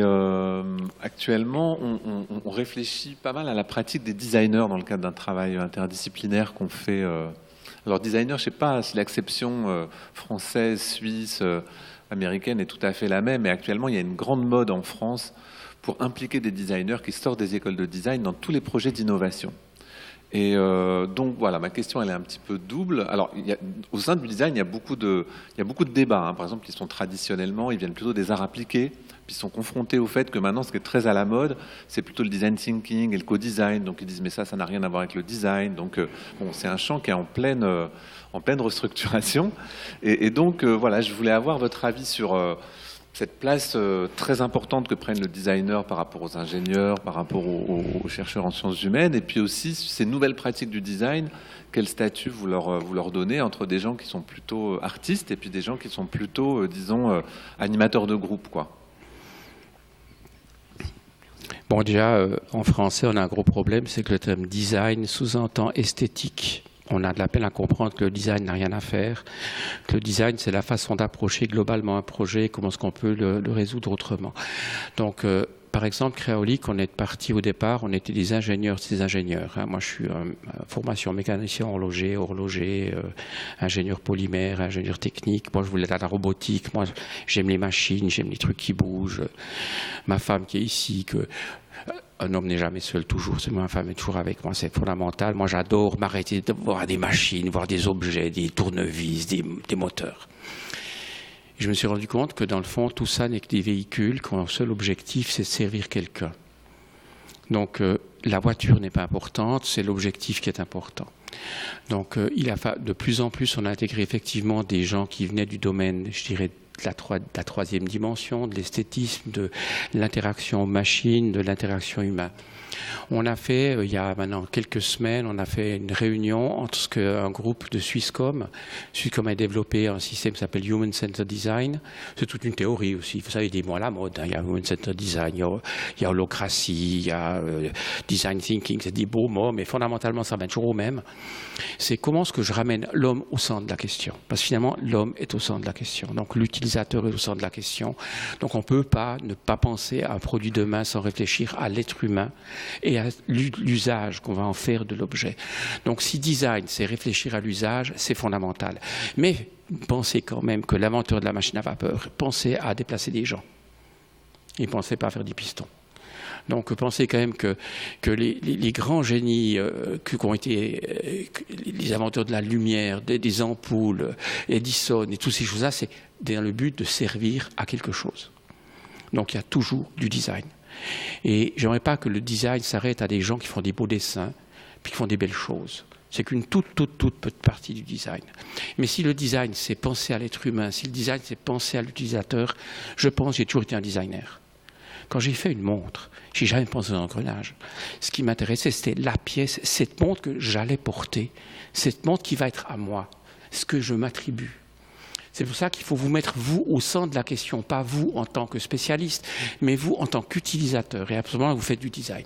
actuellement, on réfléchit pas mal à la pratique des designers dans le cadre d'un travail interdisciplinaire qu'on fait. Alors, designer, je ne sais pas si l'acception française, suisse, américaine est tout à fait la même, mais actuellement, il y a une grande mode en France pour impliquer des designers qui sortent des écoles de design dans tous les projets d'innovation. Et donc voilà, ma question elle est un petit peu double. Alors au sein du design, il y a beaucoup de débats. Par exemple, qui sont traditionnellement, ils viennent plutôt des arts appliqués, puis ils sont confrontés au fait que maintenant, ce qui est très à la mode, c'est plutôt le design thinking et le co-design. Donc ils disent mais ça n'a rien à voir avec le design. Donc bon, c'est un champ qui est en pleine restructuration. Et donc voilà, je voulais avoir votre avis sur cette place très importante que prennent le designer par rapport aux ingénieurs, par rapport aux chercheurs en sciences humaines, et puis aussi ces nouvelles pratiques du design, quel statut vous leur donnez entre des gens qui sont plutôt artistes et puis des gens qui sont plutôt, disons, animateurs de groupe, quoi. Bon, déjà, en français, on a un gros problème, c'est que le terme design sous-entend esthétique. On a de la peine à comprendre que le design n'a rien à faire, que le design, c'est la façon d'approcher globalement un projet, comment est-ce qu'on peut le résoudre autrement. Donc, par exemple, Créaolique, on est parti au départ, on était des ingénieurs. Moi, je suis formation mécanicien horloger, ingénieur polymère, ingénieur technique. Moi, je voulais être à la robotique. Moi, j'aime les machines, j'aime les trucs qui bougent. Ma femme qui est ici, un homme n'est jamais seul, toujours. Ma femme est toujours avec moi, c'est fondamental. Moi, j'adore m'arrêter de voir des machines, voir des objets, des tournevis, des moteurs. Et je me suis rendu compte que dans le fond, tout ça n'est que des véhicules, dont leur seul objectif, c'est de servir quelqu'un. Donc, la voiture n'est pas importante, c'est l'objectif qui est important. Donc, de plus en plus, on a intégré effectivement des gens qui venaient du domaine, je dirais, de la troisième dimension, de l'esthétisme, de l'interaction machine, de l'interaction humaine. On a fait, il y a maintenant quelques semaines, on a fait une réunion entre un groupe de Swisscom. Swisscom a développé un système qui s'appelle Human Centered Design. C'est toute une théorie aussi. Vous savez, des mots à la mode. Il y a Human Centered Design, il y a holocratie, il y a Design Thinking. C'est des beaux mots, mais fondamentalement, ça mène toujours au même. C'est comment est-ce que je ramène l'homme au centre de la question. Parce que finalement, l'homme est au centre de la question. Donc, l'utilisateur est au centre de la question. Donc, on ne peut pas ne pas penser à un produit demain sans réfléchir à l'être humain et à l'usage qu'on va en faire de l'objet. Donc si design, c'est réfléchir à l'usage, c'est fondamental. Mais pensez quand même que l'inventeur de la machine à vapeur pensait à déplacer des gens. Il ne pensait pas à faire des pistons. Donc pensez quand même que les grands génies qui ont été les inventeurs de la lumière, des ampoules, Edison et toutes ces choses-là, c'est dans le but de servir à quelque chose. Donc il y a toujours du design. Et j'aimerais pas que le design s'arrête à des gens qui font des beaux dessins, puis qui font des belles choses. C'est qu'une toute petite partie du design. Mais si le design, c'est penser à l'être humain, si le design, c'est penser à l'utilisateur, je pense que j'ai toujours été un designer. Quand j'ai fait une montre, j'ai jamais pensé à un engrenage. Ce qui m'intéressait, c'était la pièce, cette montre que j'allais porter, cette montre qui va être à moi, ce que je m'attribue. C'est pour ça qu'il faut vous mettre, vous, au centre de la question, pas vous en tant que spécialiste, mais vous en tant qu'utilisateur. Et à ce moment-là, vous faites du design.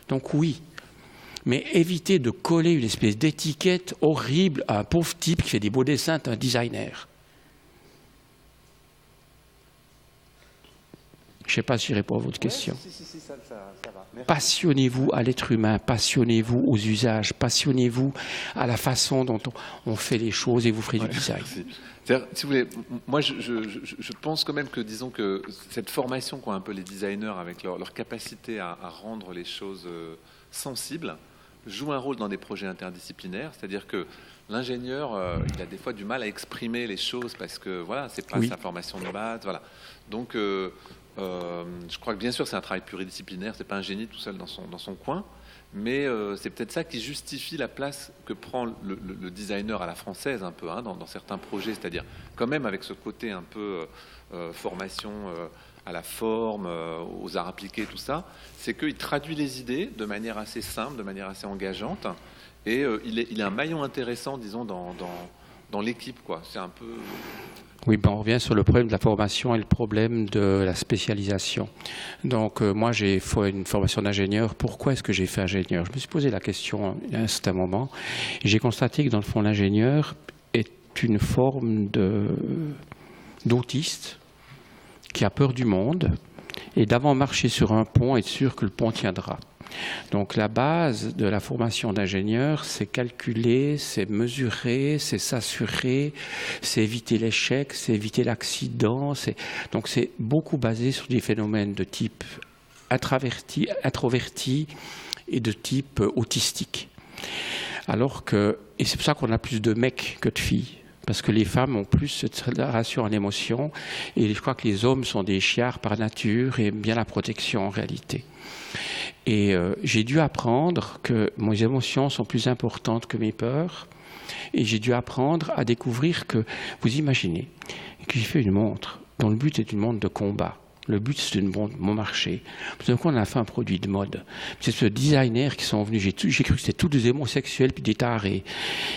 Donc oui, mais évitez de coller une espèce d'étiquette horrible à un pauvre type qui fait des beaux dessins, un designer. Je ne sais pas si je réponds à votre question. Si, ça va. Passionnez-vous à l'être humain, passionnez-vous aux usages, passionnez-vous à la façon dont on fait les choses et vous ferez du design. Si vous voulez, moi je pense quand même que, disons que cette formation qu'ont un peu les designers avec leur capacité à rendre les choses sensibles joue un rôle dans des projets interdisciplinaires, c'est-à-dire que l'ingénieur, il a des fois du mal à exprimer les choses parce que voilà, c'est pas sa formation de base, voilà. Donc je crois que bien sûr c'est un travail pluridisciplinaire, c'est pas un génie tout seul dans son coin, mais c'est peut-être ça qui justifie la place que prend le designer à la française un peu dans certains projets, c'est-à-dire quand même avec ce côté un peu formation à la forme, aux arts appliqués, tout ça, c'est qu'il traduit les idées de manière assez simple, de manière assez engageante, et il est un maillon intéressant, disons, dans l'équipe, quoi. C'est un peu... Oui, ben on revient sur le problème de la formation et le problème de la spécialisation. Donc, moi, j'ai fait une formation d'ingénieur. Pourquoi est-ce que j'ai fait ingénieur? Je me suis posé la question à un certain moment, et j'ai constaté que, dans le fond, l'ingénieur est une forme d'autiste qui a peur du monde, et d'avant marcher sur un pont, être sûr que le pont tiendra. Donc la base de la formation d'ingénieur, c'est calculer, c'est mesurer, c'est s'assurer, c'est éviter l'échec, c'est éviter l'accident. Donc c'est beaucoup basé sur des phénomènes de type introverti et de type autistique. Et c'est pour ça qu'on a plus de mecs que de filles. Parce que les femmes ont plus cette relation en émotion, et je crois que les hommes sont des chiards par nature et aiment bien la protection en réalité. Et j'ai dû apprendre que mes émotions sont plus importantes que mes peurs, et j'ai dû apprendre à découvrir que, vous imaginez, que j'ai fait une montre dont le but est une montre de combat. Le but, c'est une montre bon marché. Donc, on a fait un produit de mode. C'est ce designer qui sont venus. J'ai cru que c'était tous des homosexuels puis des tarés.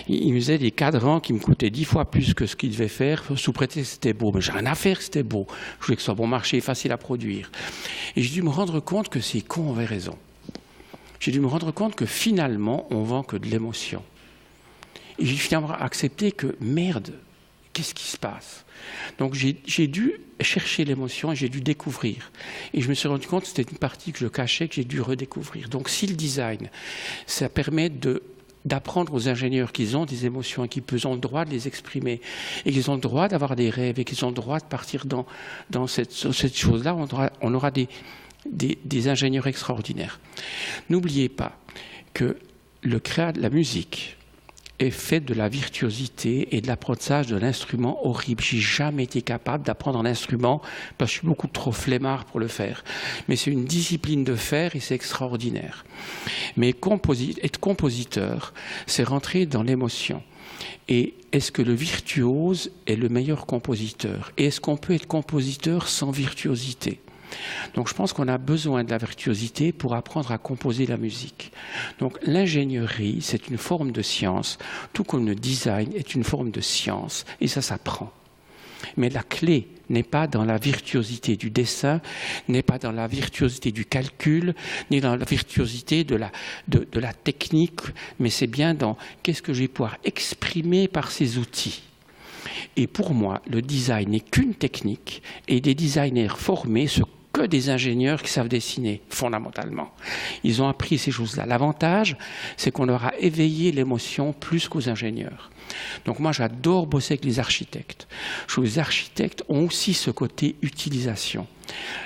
Ils me faisaient des cadrans qui me coûtaient 10 fois plus que ce qu'ils devaient faire, sous prétexte que c'était beau. Mais j'ai rien à faire que c'était beau. Je voulais que ce soit bon marché, facile à produire. Et j'ai dû me rendre compte que ces cons avaient raison. J'ai dû me rendre compte que finalement, on vend que de l'émotion. Et j'ai finalement accepté que, merde, qu'est-ce qui se passe? Donc j'ai dû chercher l'émotion et j'ai dû découvrir. Et je me suis rendu compte que c'était une partie que je cachais, que j'ai dû redécouvrir. Donc si le design, ça permet d'apprendre aux ingénieurs qu'ils ont des émotions et qu'ils ont le droit de les exprimer, et qu'ils ont le droit d'avoir des rêves, et qu'ils ont le droit de partir dans cette chose-là, on aura des ingénieurs extraordinaires. N'oubliez pas que la musique est fait de la virtuosité et de l'apprentissage de l'instrument horrible. J'ai jamais été capable d'apprendre un instrument parce que je suis beaucoup trop flemmard pour le faire. Mais c'est une discipline de faire et c'est extraordinaire. Mais être compositeur, c'est rentrer dans l'émotion. Et est-ce que le virtuose est le meilleur compositeur? Et est-ce qu'on peut être compositeur sans virtuosité? Donc je pense qu'on a besoin de la virtuosité pour apprendre à composer la musique. Donc l'ingénierie, c'est une forme de science, tout comme le design est une forme de science, et ça s'apprend. Mais la clé n'est pas dans la virtuosité du dessin, n'est pas dans la virtuosité du calcul, ni dans la virtuosité de la technique, mais c'est bien dans qu'est-ce que je vais pouvoir exprimer par ces outils. Et pour moi, le design n'est qu'une technique, et des designers formés sont que des ingénieurs qui savent dessiner, fondamentalement. Ils ont appris ces choses-là. L'avantage, c'est qu'on leur a éveillé l'émotion plus qu'aux ingénieurs. Donc moi, j'adore bosser avec les architectes. Je trouve que les architectes ont aussi ce côté utilisation.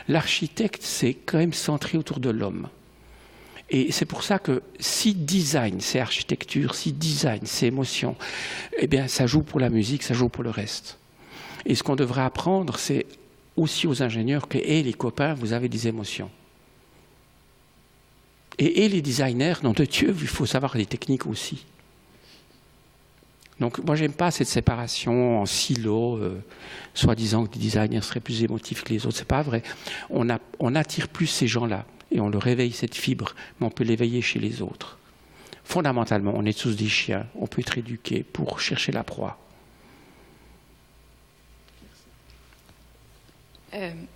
L'architecte, c'est quand même centré autour de l'homme. Et c'est pour ça que si design, c'est architecture, si design, c'est émotion, eh bien, ça joue pour la musique, ça joue pour le reste. Et ce qu'on devrait apprendre, c'est aussi aux ingénieurs que, les copains, vous avez des émotions. Et les designers, nom de Dieu, il faut savoir les techniques aussi. Donc, moi, j'aime pas cette séparation en silo, soi-disant que les designers seraient plus émotifs que les autres. C'est pas vrai. On attire plus ces gens-là. Et on leur réveille cette fibre, mais on peut l'éveiller chez les autres. Fondamentalement, on est tous des chiens, on peut être éduqués pour chercher la proie.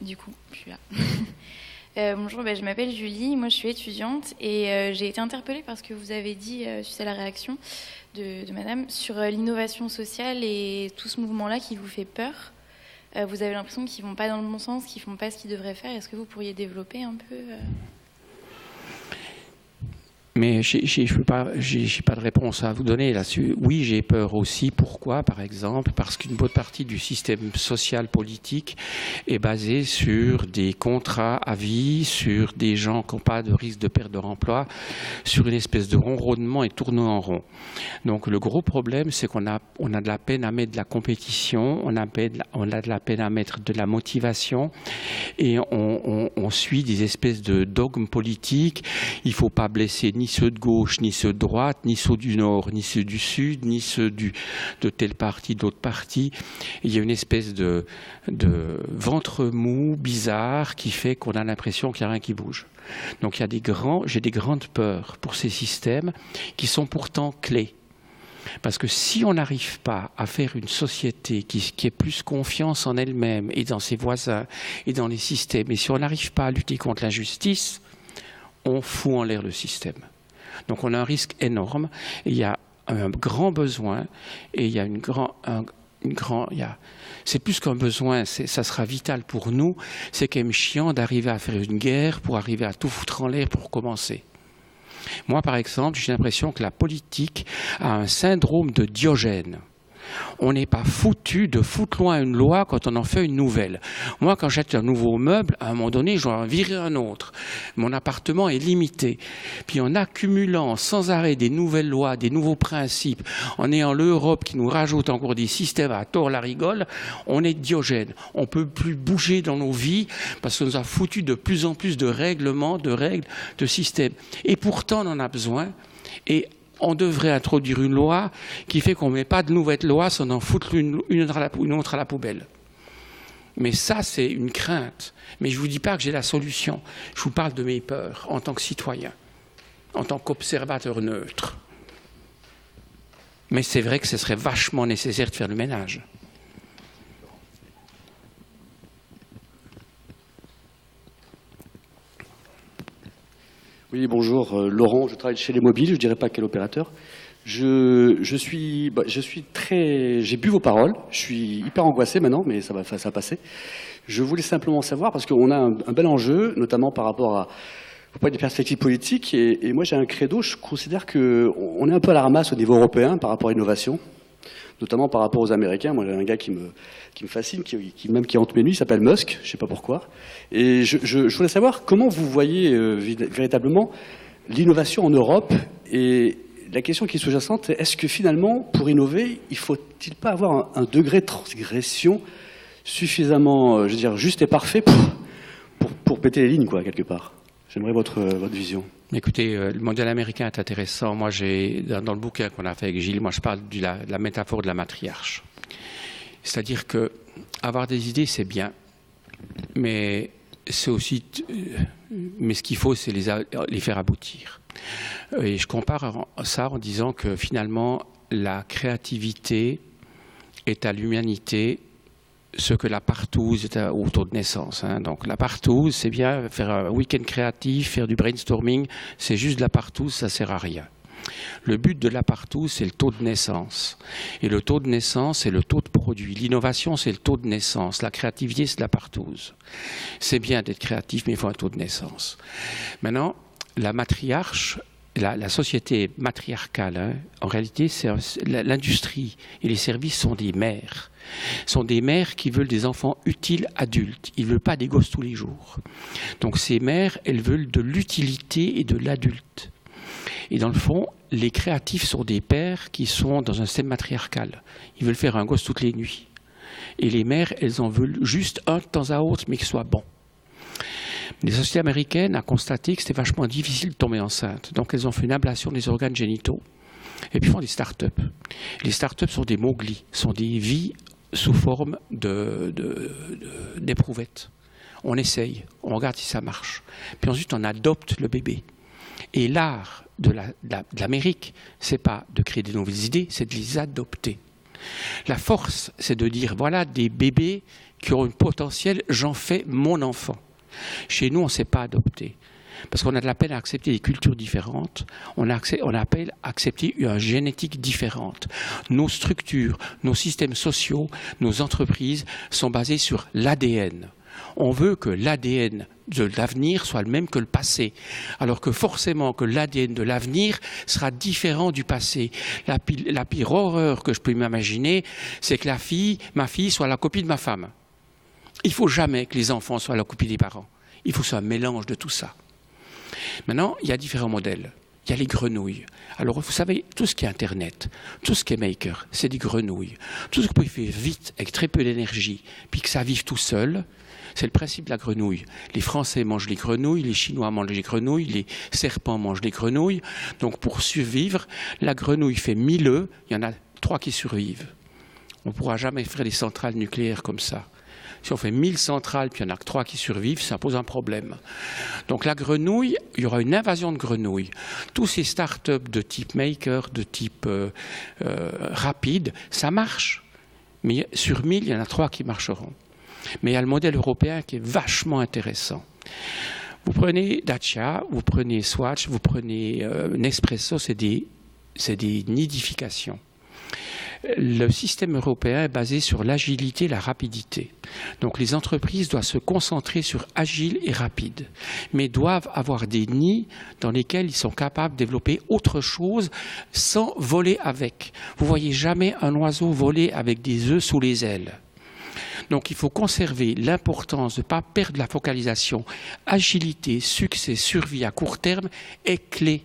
Du coup, je suis là. Bonjour, je m'appelle Julie, moi je suis étudiante et j'ai été interpellée par ce que vous avez dit suite à la réaction de madame sur l'innovation sociale et tout ce mouvement-là qui vous fait peur. Vous avez l'impression qu'ils ne vont pas dans le bon sens, qu'ils ne font pas ce qu'ils devraient faire. Est-ce que vous pourriez développer un peu Mais je n'ai pas de réponse à vous donner là-dessus. Oui, j'ai peur aussi. Pourquoi, par exemple? Parce qu'une bonne partie du système social politique est basée sur des contrats à vie, sur des gens qui n'ont pas de risque de perte de leur emploi, sur une espèce de ronronnement et tournant en rond. Donc le gros problème, c'est qu'on a de la peine à mettre de la compétition, on a de la peine à mettre de la motivation, et on suit des espèces de dogmes politiques. Il ne faut pas blesser ni ni ceux de gauche, ni ceux de droite, ni ceux du nord, ni ceux du sud, ni ceux de tel parti, d'autres partis. Il y a une espèce de ventre mou, bizarre, qui fait qu'on a l'impression qu'il n'y a rien qui bouge. Donc j'ai des grandes peurs pour ces systèmes qui sont pourtant clés. Parce que si on n'arrive pas à faire une société qui ait plus confiance en elle-même et dans ses voisins et dans les systèmes, et si on n'arrive pas à lutter contre l'injustice, on fout en l'air le système. Donc on a un risque énorme, et il y a un grand besoin, et il y a c'est plus qu'un besoin, ça sera vital pour nous, c'est quand même chiant d'arriver à faire une guerre pour arriver à tout foutre en l'air pour commencer. Moi, par exemple, j'ai l'impression que la politique a un syndrome de Diogène. On n'est pas foutu de foutre loin une loi quand on en fait une nouvelle. Moi, quand j'achète un nouveau meuble, à un moment donné, je dois en virer un autre. Mon appartement est limité. Puis en accumulant sans arrêt des nouvelles lois, des nouveaux principes, en ayant l'Europe qui nous rajoute encore des systèmes à tort la rigole, on est Diogène. On ne peut plus bouger dans nos vies parce qu'on nous a foutu de plus en plus de règlements, de règles, de systèmes. Et pourtant, on en a besoin. Et on devrait introduire une loi qui fait qu'on ne met pas de nouvelles lois sans en foutre une autre à la poubelle. Mais ça, c'est une crainte. Mais je ne vous dis pas que j'ai la solution. Je vous parle de mes peurs en tant que citoyen, en tant qu'observateur neutre. Mais c'est vrai que ce serait vachement nécessaire de faire le ménage. Oui, bonjour, Laurent, je travaille chez Les Mobiles, je ne dirais pas quel opérateur. J'ai bu vos paroles, je suis hyper angoissé maintenant, mais ça va passer. Je voulais simplement savoir, parce qu'on a un bel enjeu, notamment par rapport à des perspectives politiques, et moi j'ai un credo, je considère qu'on est un peu à la ramasse au niveau européen par rapport à l'innovation, notamment par rapport aux Américains. Moi j'ai un gars qui me fascine, qui hante mes nuits, il s'appelle Musk, je ne sais pas pourquoi. Et je voulais savoir comment vous voyez véritablement l'innovation en Europe, et la question qui est sous-jacente, est-ce que finalement, pour innover, il ne faut-il pas avoir un degré de transgression suffisamment, juste et parfait pour péter les lignes, quoi, quelque part? J'aimerais votre vision. Écoutez, le modèle américain est intéressant. Moi, dans le bouquin qu'on a fait avec Gilles, moi je parle de la métaphore de la matriarche. C'est-à-dire que avoir des idées, c'est bien, mais c'est aussi, mais ce qu'il faut, c'est les faire aboutir. Et je compare ça en disant que finalement, la créativité est à l'humanité ce que la partouze est au taux de naissance. Donc la partouze, c'est bien faire un week-end créatif, faire du brainstorming, c'est juste de la partouze, ça ne sert à rien. Le but de la partouze, c'est le taux de naissance. Et le taux de naissance, c'est le taux de produit. L'innovation, c'est le taux de naissance. La créativité, c'est de la partouze. C'est bien d'être créatif, mais il faut un taux de naissance. Maintenant, la matriarche, la société matriarcale, en réalité, l'industrie et les services sont des mères. Sont des mères qui veulent des enfants utiles adultes. Ils ne veulent pas des gosses tous les jours. Donc ces mères, elles veulent de l'utilité et de l'adulte. Et dans le fond, les créatifs sont des pères qui sont dans un système matriarcal. Ils veulent faire un gosse toutes les nuits. Et les mères, elles en veulent juste un de temps à autre, mais qui soit bon. Les sociétés américaines ont constaté que c'était vachement difficile de tomber enceinte. Donc elles ont fait une ablation des organes génitaux. Et puis font des start-up. Les start-up sont des Mowgli, sont des vies sous forme d'éprouvettes. On essaye, on regarde si ça marche. Puis ensuite, on adopte le bébé. Et l'art de l'Amérique, c'est pas de créer des nouvelles idées, c'est de les adopter. La force, c'est de dire, voilà des bébés qui ont un potentiel, j'en fais mon enfant. Chez nous, on ne sait pas adopter. Parce qu'on a de la peine à accepter des cultures différentes, on a peine à accepter une génétique différente. Nos structures, nos systèmes sociaux, nos entreprises sont basés sur l'ADN. On veut que l'ADN de l'avenir soit le même que le passé, alors que forcément que l'ADN de l'avenir sera différent du passé. La pire horreur que je peux m'imaginer, c'est que ma fille soit la copie de ma femme. Il ne faut jamais que les enfants soient la copie des parents. Il faut que ce soit un mélange de tout ça. Maintenant, il y a différents modèles. il y a les grenouilles. Alors, vous savez, tout ce qui est Internet, tout ce qui est maker, c'est des grenouilles. Tout ce que vous pouvez faire vite, avec très peu d'énergie, puis que ça vive tout seul, c'est le principe de la grenouille. Les Français mangent les grenouilles, les Chinois mangent les grenouilles, les serpents mangent les grenouilles. Donc, pour survivre, la grenouille fait 1000 œufs, il y en a 3 qui survivent. On ne pourra jamais faire des centrales nucléaires comme ça. Si on fait 1000 centrales, puis il n'y en a que 3 qui survivent, ça pose un problème. Donc la grenouille, il y aura une invasion de grenouilles. Tous ces startups de type maker, de type rapide, ça marche. Mais sur 1000, il y en a 3 qui marcheront. Mais il y a le modèle européen qui est vachement intéressant. Vous prenez Dacia, vous prenez Swatch, vous prenez Nespresso, c'est des nidifications. Le système européen est basé sur l'agilité et la rapidité. Donc les entreprises doivent se concentrer sur agile et rapide, mais doivent avoir des nids dans lesquels ils sont capables de développer autre chose sans voler avec. Vous ne voyez jamais un oiseau voler avec des œufs sous les ailes. Donc il faut conserver l'importance de ne pas perdre la focalisation. Agilité, succès, survie à court terme est clé.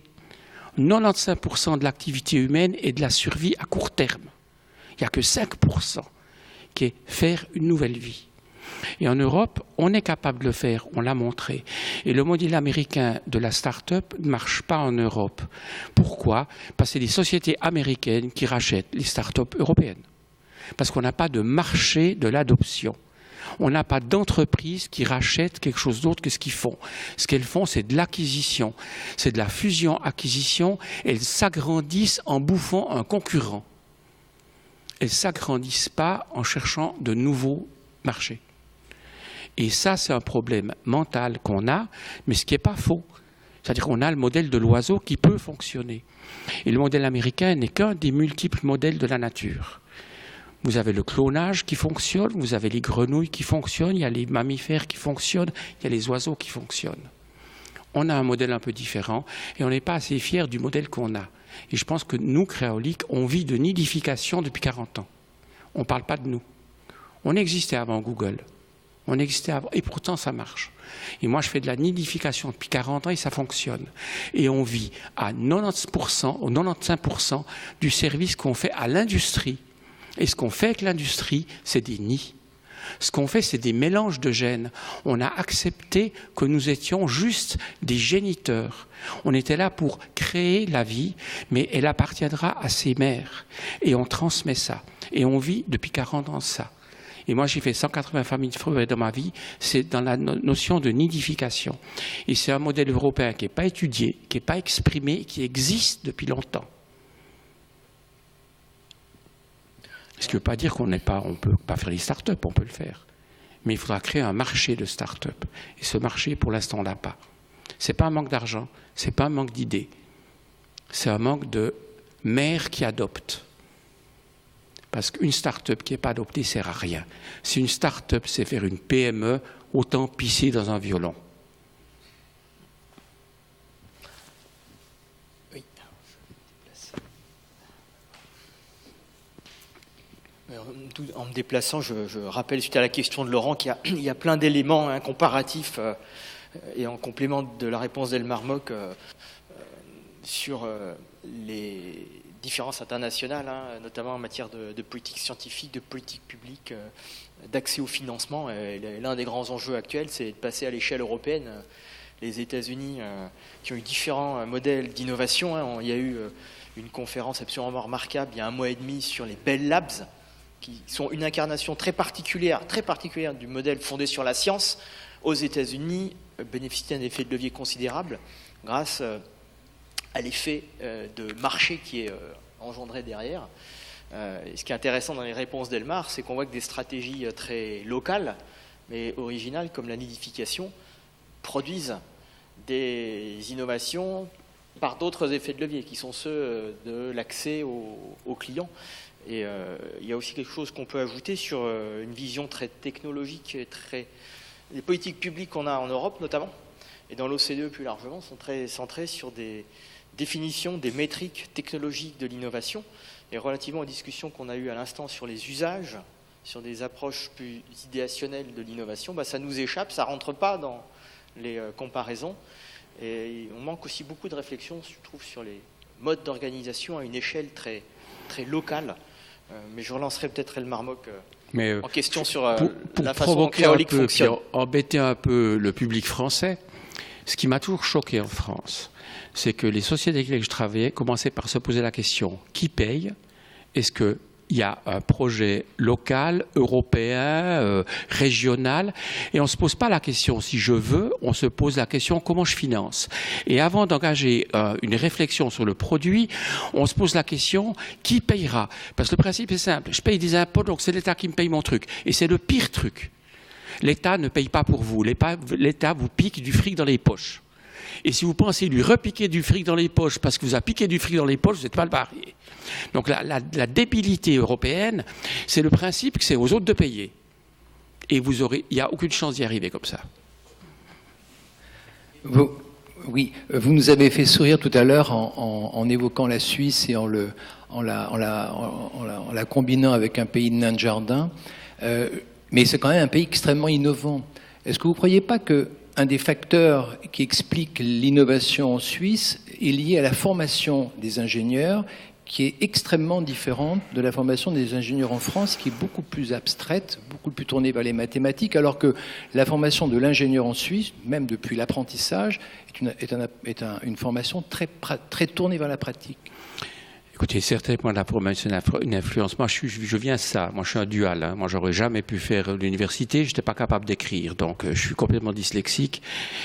95% de l'activité humaine est de la survie à court terme. Il n'y a que 5% qui est faire une nouvelle vie. Et en Europe, on est capable de le faire, on l'a montré. Et le modèle américain de la start-up ne marche pas en Europe. Pourquoi? Parce que c'est des sociétés américaines qui rachètent les start-up européennes. Parce qu'on n'a pas de marché de l'adoption. On n'a pas d'entreprise qui rachète quelque chose d'autre que ce qu'ils font. Ce qu'elles font, c'est de l'acquisition. C'est de la fusion-acquisition. Elles s'agrandissent en bouffant un concurrent. Elles ne s'agrandissent pas en cherchant de nouveaux marchés. Et ça, c'est un problème mental qu'on a, mais ce qui n'est pas faux. C'est-à-dire qu'on a le modèle de l'oiseau qui peut fonctionner. Et le modèle américain n'est qu'un des multiples modèles de la nature. Vous avez le clonage qui fonctionne, vous avez les grenouilles qui fonctionnent, il y a les mammifères qui fonctionnent, il y a les oiseaux qui fonctionnent. On a un modèle un peu différent et on n'est pas assez fiers du modèle qu'on a. Et je pense que nous, Créolique, on vit de nidification depuis 40 ans. On ne parle pas de nous. On existait avant Google. On existait avant, et pourtant ça marche. Et moi, je fais de la nidification depuis 40 ans et ça fonctionne. Et on vit à 90% ou 95% du service qu'on fait à l'industrie. Et ce qu'on fait avec l'industrie, c'est des nids. Ce qu'on fait, c'est des mélanges de gènes. On a accepté que nous étions juste des géniteurs. On était là pour créer la vie, mais elle appartiendra à ses mères. Et on transmet ça. Et on vit depuis 40 ans ça. Et moi, j'ai fait 180 familles de fruits dans ma vie. C'est dans la notion de nidification. Et c'est un modèle européen qui n'est pas étudié, qui n'est pas exprimé, qui existe depuis longtemps. Ce qui ne veut pas dire qu'on ne peut pas faire les start-up, on peut le faire. Mais il faudra créer un marché de start-up. Et ce marché, pour l'instant, on ne l'a pas. Ce n'est pas un manque d'argent, ce n'est pas un manque d'idées. C'est un manque de mères qui adoptent. Parce qu'une start-up qui n'est pas adoptée ne sert à rien. Si une start-up sait faire une PME, autant pisser dans un violon. En me déplaçant, je rappelle, suite à la question de Laurent, qu'il y a plein d'éléments comparatifs et en complément de la réponse d'Elmar Mock sur les différences internationales, notamment en matière de politique scientifique, de politique publique, d'accès au financement. Et l'un des grands enjeux actuels, c'est de passer à l'échelle européenne. Les États-Unis, qui ont eu différents modèles d'innovation, il y a eu une conférence absolument remarquable il y a 1 mois et demi sur les Bell Labs, qui sont une incarnation très particulière du modèle fondé sur la science. Aux États-Unis, bénéficient d'un effet de levier considérable grâce à l'effet de marché qui est engendré derrière. Et ce qui est intéressant dans les réponses d'Elmar, c'est qu'on voit que des stratégies très locales, mais originales, comme la nidification, produisent des innovations par d'autres effets de levier, qui sont ceux de l'accès aux clients. Et il y a aussi quelque chose qu'on peut ajouter sur une vision très technologique et les politiques publiques qu'on a en Europe notamment, et dans l'OCDE plus largement, sont très centrées sur des définitions, des métriques technologiques de l'innovation. Et relativement aux discussions qu'on a eues à l'instant sur les usages, sur des approches plus idéationnelles de l'innovation, ça nous échappe, ça ne rentre pas dans les comparaisons. Et on manque aussi beaucoup de réflexion, je trouve, sur les modes d'organisation à une échelle très, très locale. Mais je relancerai peut-être Elmar Mock en question sur la façon dont Créolique fonctionne. Pour embêter un peu le public français, ce qui m'a toujours choqué en France, c'est que les sociétés avec lesquelles je travaillais commençaient par se poser la question « qui paye ?» Est-ce qu'il y a un projet local, européen, régional? Et on ne se pose pas la question si je veux, on se pose la question comment je finance. Et avant d'engager une réflexion sur le produit, on se pose la question qui payera? Parce que le principe est simple, je paye des impôts, donc c'est l'État qui me paye mon truc. Et c'est le pire truc. L'État ne paye pas pour vous, l'État vous pique du fric dans les poches. Et si vous pensez lui repiquer du fric dans les poches parce que vous a piqué du fric dans les poches, vous êtes mal barré. Donc la débilité européenne, c'est le principe que c'est aux autres de payer. Et il n'y a aucune chance d'y arriver comme ça. Oui, vous nous avez fait sourire tout à l'heure en évoquant la Suisse et en la combinant avec un pays de nains de jardin. Mais c'est quand même un pays extrêmement innovant. Est-ce que vous ne croyez pas qu'un des facteurs qui explique l'innovation en Suisse est lié à la formation des ingénieurs, qui est extrêmement différente de la formation des ingénieurs en France, qui est beaucoup plus abstraite, beaucoup plus tournée vers les mathématiques, alors que la formation de l'ingénieur en Suisse, même depuis l'apprentissage, est une formation très tournée vers la pratique. Écoutez, certainement la formation a une influence. Moi, je viens de ça. Moi, je suis un dual. Hein. Moi, j'aurais jamais pu faire l'université. J'étais pas capable d'écrire. Donc, je suis complètement dyslexique.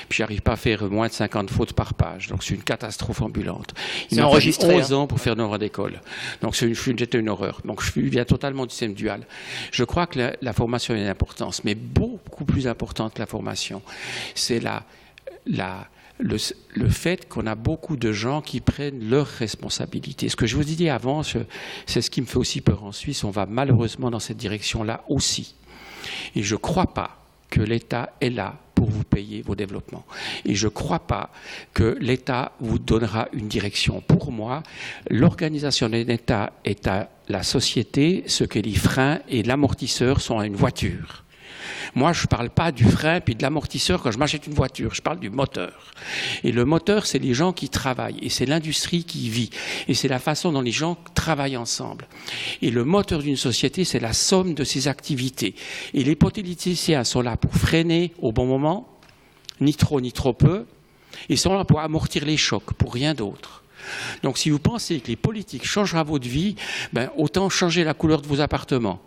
Puis, j'arrive pas à faire moins de 50 fautes par page. Donc, c'est une catastrophe ambulante. Il m'a fallu 11 ans pour faire 9 ans d'école. Donc, j'étais une horreur. Donc, je viens totalement du système dual. Je crois que la formation a une importance, mais beaucoup plus importante que la formation. C'est le fait qu'on a beaucoup de gens qui prennent leurs responsabilités. Ce que je vous ai dit avant, c'est ce qui me fait aussi peur en Suisse. On va malheureusement dans cette direction-là aussi. Et je ne crois pas que l'État est là pour vous payer vos développements. Et je ne crois pas que l'État vous donnera une direction. Pour moi, l'organisation d'un État est à la société ce que les freins et l'amortisseur sont à une voiture. Moi, je ne parle pas du frein puis de l'amortisseur quand je m'achète une voiture. Je parle du moteur. Et le moteur, c'est les gens qui travaillent. Et c'est l'industrie qui vit. Et c'est la façon dont les gens travaillent ensemble. Et le moteur d'une société, c'est la somme de ses activités. Et les politiciens sont là pour freiner au bon moment, ni trop peu. Ils sont là pour amortir les chocs, pour rien d'autre. Donc, si vous pensez que les politiques changera votre vie, autant changer la couleur de vos appartements.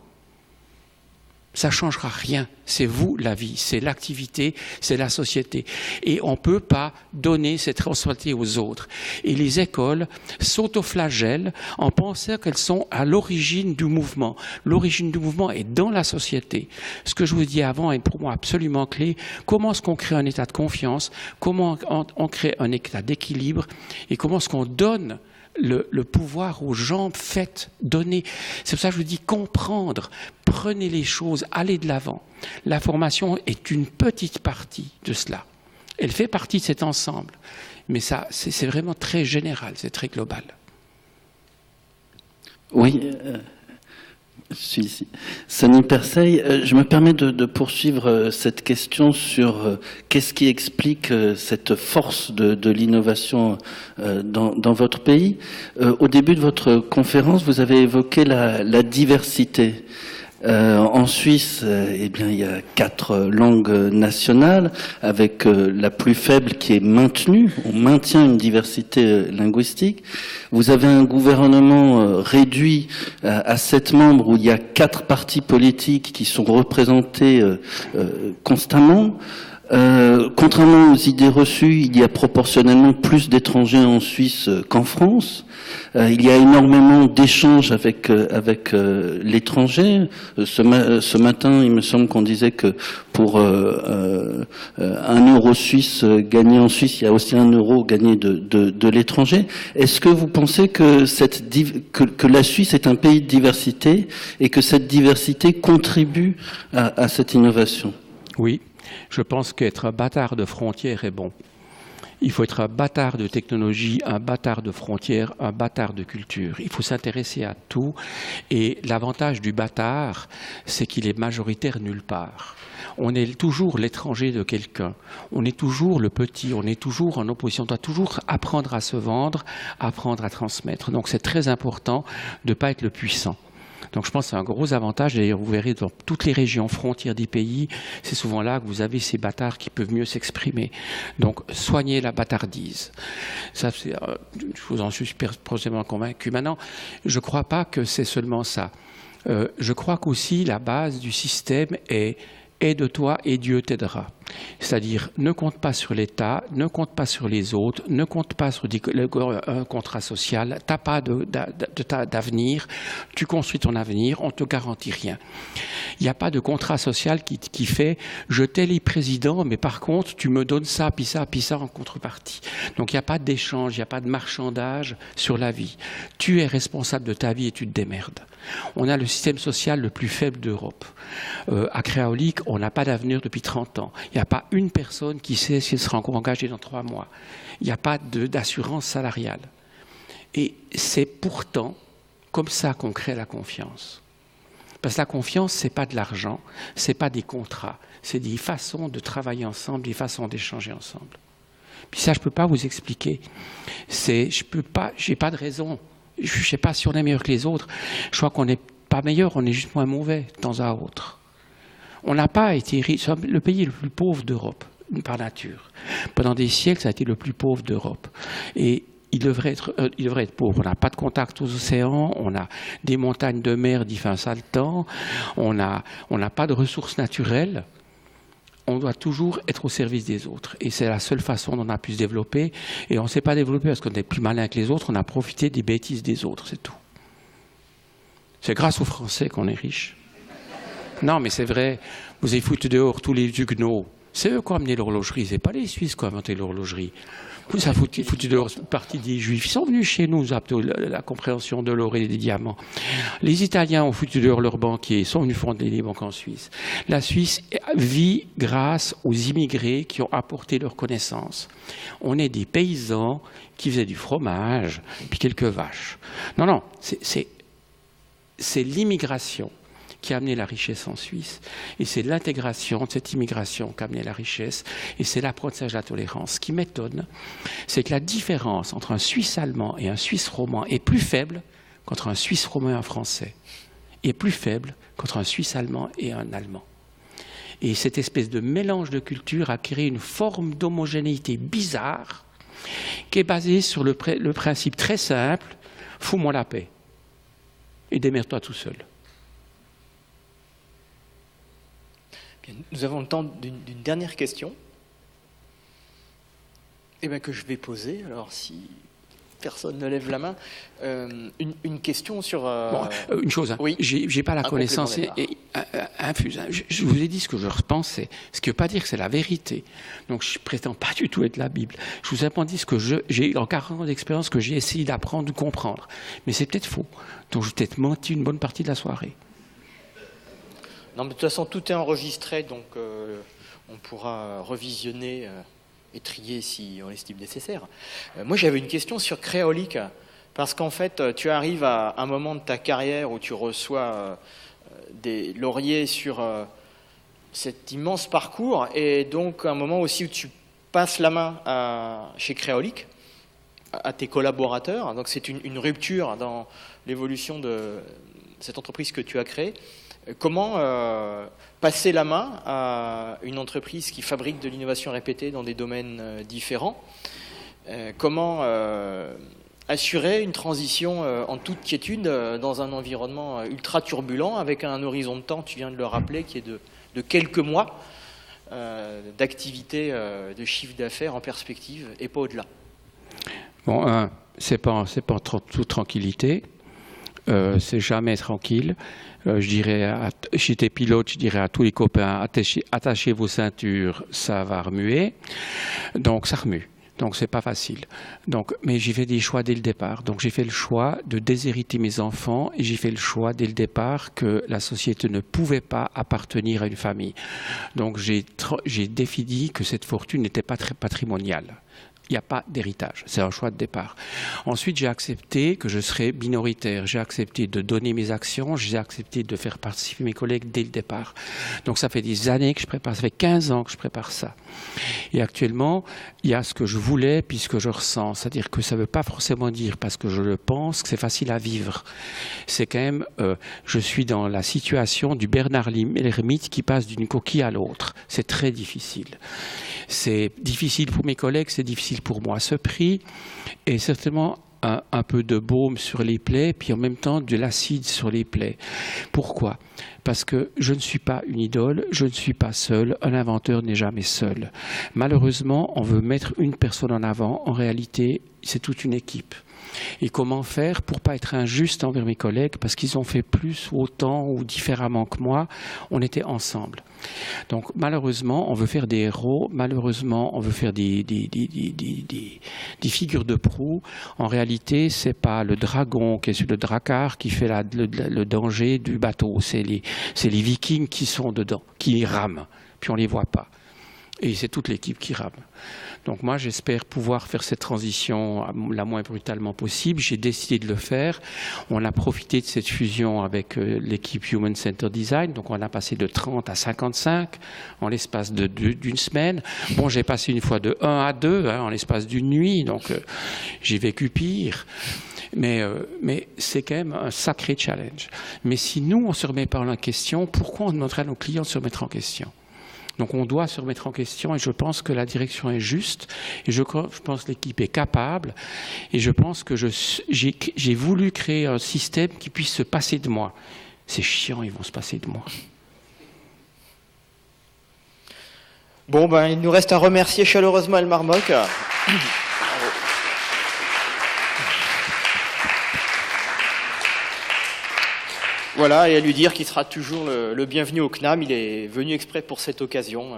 Ça ne changera rien. C'est vous, la vie, c'est l'activité, c'est la société. Et on ne peut pas donner cette responsabilité aux autres. Et les écoles s'autoflagellent en pensant qu'elles sont à l'origine du mouvement. L'origine du mouvement est dans la société. Ce que je vous dis avant est pour moi absolument clé. Comment est-ce qu'on crée un état de confiance? Comment on crée un état d'équilibre? Et comment est-ce qu'on donne le pouvoir aux gens, donner. C'est pour ça que je vous dis comprendre, prenez les choses, allez de l'avant. La formation est une petite partie de cela. Elle fait partie de cet ensemble. Mais ça, c'est vraiment très général, c'est très global. Oui, je suis ici. Sani Persey, je me permets de poursuivre cette question sur qu'est-ce qui explique cette force de l'innovation dans votre pays. Au début de votre conférence, vous avez évoqué la diversité. En Suisse, il y a 4 langues nationales, avec la plus faible qui est maintenue. On maintient une diversité linguistique. Vous avez un gouvernement réduit à 7 membres où il y a 4 partis politiques qui sont représentés constamment. Contrairement aux idées reçues, il y a proportionnellement plus d'étrangers en Suisse qu'en France. Il y a énormément d'échanges avec l'étranger. Ce matin, il me semble qu'on disait que pour 1 euro suisse gagné en Suisse, il y a aussi 1 euro gagné de l'étranger. Est-ce que vous pensez que la Suisse est un pays de diversité et que cette diversité contribue à cette innovation? Oui. Je pense qu'être un bâtard de frontières est bon. Il faut être un bâtard de technologie, un bâtard de frontières, un bâtard de culture. Il faut s'intéresser à tout. Et l'avantage du bâtard, c'est qu'il est majoritaire nulle part. On est toujours l'étranger de quelqu'un. On est toujours le petit, on est toujours en opposition. On doit toujours apprendre à se vendre, apprendre à transmettre. Donc c'est très important de ne pas être le puissant. Donc je pense que c'est un gros avantage. D'ailleurs, vous verrez dans toutes les régions frontières des pays, c'est souvent là que vous avez ces bâtards qui peuvent mieux s'exprimer. Donc soignez la bâtardise. Ça, je vous en suis profondément convaincu. Maintenant, je ne crois pas que c'est seulement ça. Je crois qu'aussi la base du système est « aide-toi et Dieu t'aidera ». C'est-à-dire, ne compte pas sur l'État, ne compte pas sur les autres, ne compte pas sur un contrat social, tu n'as pas d'avenir, tu construis ton avenir, on ne te garantit rien. Il n'y a pas de contrat social qui fait « je t'élis président, mais par contre, tu me donnes ça, puis ça, puis ça en contrepartie ». Donc, il n'y a pas d'échange, il n'y a pas de marchandage sur la vie. Tu es responsable de ta vie et tu te démerdes. On a le système social le plus faible d'Europe. À Créaolique, on n'a pas d'avenir depuis 30 ans. Il n'y a pas une personne qui sait si elle sera encore engagée dans 3 mois. Il n'y a pas d'assurance salariale. Et c'est pourtant comme ça qu'on crée la confiance. Parce que la confiance, ce n'est pas de l'argent, ce n'est pas des contrats, c'est des façons de travailler ensemble, des façons d'échanger ensemble. Puis ça, je ne peux pas vous expliquer. Je n'ai pas de raison. Je ne sais pas si on est meilleur que les autres. Je crois qu'on n'est pas meilleur, on est juste moins mauvais de temps à autre. On n'a pas été riche. Le pays le plus pauvre d'Europe, par nature. Pendant des siècles, ça a été le plus pauvre d'Europe. Et il devrait être pauvre. On n'a pas de contact aux océans, on a des montagnes de mer d'il fait un sale temps, on n'a pas de ressources naturelles. On doit toujours être au service des autres. Et c'est la seule façon dont on a pu se développer. Et on ne s'est pas développé parce qu'on est plus malin que les autres, on a profité des bêtises des autres, c'est tout. C'est grâce aux Français qu'on est riche. Non, mais c'est vrai, vous avez foutu dehors tous les Huguenots. C'est eux qui ont amené l'horlogerie, ce n'est pas les Suisses qui ont inventé l'horlogerie. Vous avez foutu dehors une partie des Juifs. Ils sont venus chez nous, la compréhension de l'or et des diamants. Les Italiens ont foutu dehors leurs banquiers, sont venus fonder les banques en Suisse. La Suisse vit grâce aux immigrés qui ont apporté leurs connaissances. On est des paysans qui faisaient du fromage, puis quelques vaches. Non, c'est l'immigration qui a amené la richesse en Suisse. Et c'est l'intégration de cette immigration qui a amené la richesse. Et c'est l'apprentissage de la tolérance. Ce qui m'étonne, c'est que la différence entre un Suisse allemand et un Suisse roman est plus faible qu'entre un Suisse roman et un Français. Et plus faible qu'entre un Suisse allemand et un Allemand. Et cette espèce de mélange de culture a créé une forme d'homogénéité bizarre qui est basée sur le principe très simple, fous-moi la paix et démerde-toi tout seul. Nous avons le temps d'une dernière question que je vais poser. Alors, si personne ne lève la main, une question sur... une chose, oui, j'ai pas la connaissance infuse. Je vous ai dit ce que je pensais, ce qui ne veut pas dire que c'est la vérité. Donc, je ne prétends pas du tout être la Bible. Je vous ai appris ce que j'ai, en 40 ans d'expérience, que j'ai essayé d'apprendre, de comprendre. Mais c'est peut-être faux. Donc, je vais peut-être menti une bonne partie de la soirée. Non, mais de toute façon, tout est enregistré, donc on pourra revisionner et trier si on l'estime nécessaire. Moi, j'avais une question sur Créaolique, parce qu'en fait, tu arrives à un moment de ta carrière où tu reçois des lauriers sur cet immense parcours, et donc un moment aussi où tu passes la main chez Créaolique, à tes collaborateurs. Donc c'est une rupture dans l'évolution de cette entreprise que tu as créée. Comment passer la main à une entreprise qui fabrique de l'innovation répétée dans des domaines différents? Comment assurer une transition en toute quiétude dans un environnement ultra turbulent avec un horizon de temps, tu viens de le rappeler, qui est de quelques mois d'activité, de chiffre d'affaires en perspective et pas au-delà? Bon, c'est pas toute tranquillité. C'est jamais tranquille. Je dirais, si j'étais pilote, je dirais à tous les copains, attachez vos ceintures, ça va remuer. Donc ça remue. Donc c'est pas facile. Donc, mais j'ai fait des choix dès le départ. Donc j'ai fait le choix de déshériter mes enfants et j'ai fait le choix dès le départ que la société ne pouvait pas appartenir à une famille. Donc j'ai défini que cette fortune n'était pas très patrimoniale. Il n'y a pas d'héritage, c'est un choix de départ. Ensuite, j'ai accepté que je serais minoritaire. J'ai accepté de donner mes actions, j'ai accepté de faire participer mes collègues dès le départ. Donc ça fait des années que je prépare, ça fait 15 ans que je prépare ça. Et actuellement, il y a ce que je voulais puis ce que je ressens. C'est-à-dire que ça ne veut pas forcément dire, parce que je le pense, que c'est facile à vivre. C'est quand même, je suis dans la situation du Bernard l'ermite qui passe d'une coquille à l'autre. C'est très difficile. C'est difficile pour mes collègues, c'est difficile pour moi. Ce prix est certainement un peu de baume sur les plaies, puis en même temps de l'acide sur les plaies. Pourquoi ? Parce que je ne suis pas une idole, je ne suis pas seul, un inventeur n'est jamais seul. Malheureusement, on veut mettre une personne en avant, en réalité, c'est toute une équipe. Et comment faire pour ne pas être injuste envers mes collègues, parce qu'ils ont fait plus ou autant ou différemment que moi, on était ensemble. Donc malheureusement, on veut faire des héros, malheureusement, on veut faire des figures de proue. En réalité, c'est pas le dragon qui est sur le drakkar qui fait le danger du bateau, c'est les vikings qui sont dedans, qui rament, puis on les voit pas. Et c'est toute l'équipe qui rame. Donc moi, j'espère pouvoir faire cette transition la moins brutalement possible. J'ai décidé de le faire. On a profité de cette fusion avec l'équipe Human Centered Design. Donc on a passé de 30 à 55 en l'espace d'une semaine. Bon, j'ai passé une fois de 1 à 2 en l'espace d'une nuit. Donc j'ai vécu pire. Mais c'est quand même un sacré challenge. Mais si nous, on ne se remet pas en question, pourquoi on demanderait à nos clients de se remettre en question ? Donc on doit se remettre en question et je pense que la direction est juste et je pense que l'équipe est capable et je pense que j'ai voulu créer un système qui puisse se passer de moi. C'est chiant, ils vont se passer de moi. Bon, ben, il nous reste à remercier chaleureusement Elmar Mock. Voilà, et à lui dire qu'il sera toujours le bienvenu au CNAM. Il est venu exprès pour cette occasion.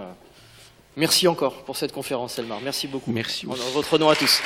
Merci encore pour cette conférence, Elmar. Merci beaucoup. Merci. En votre nom à tous.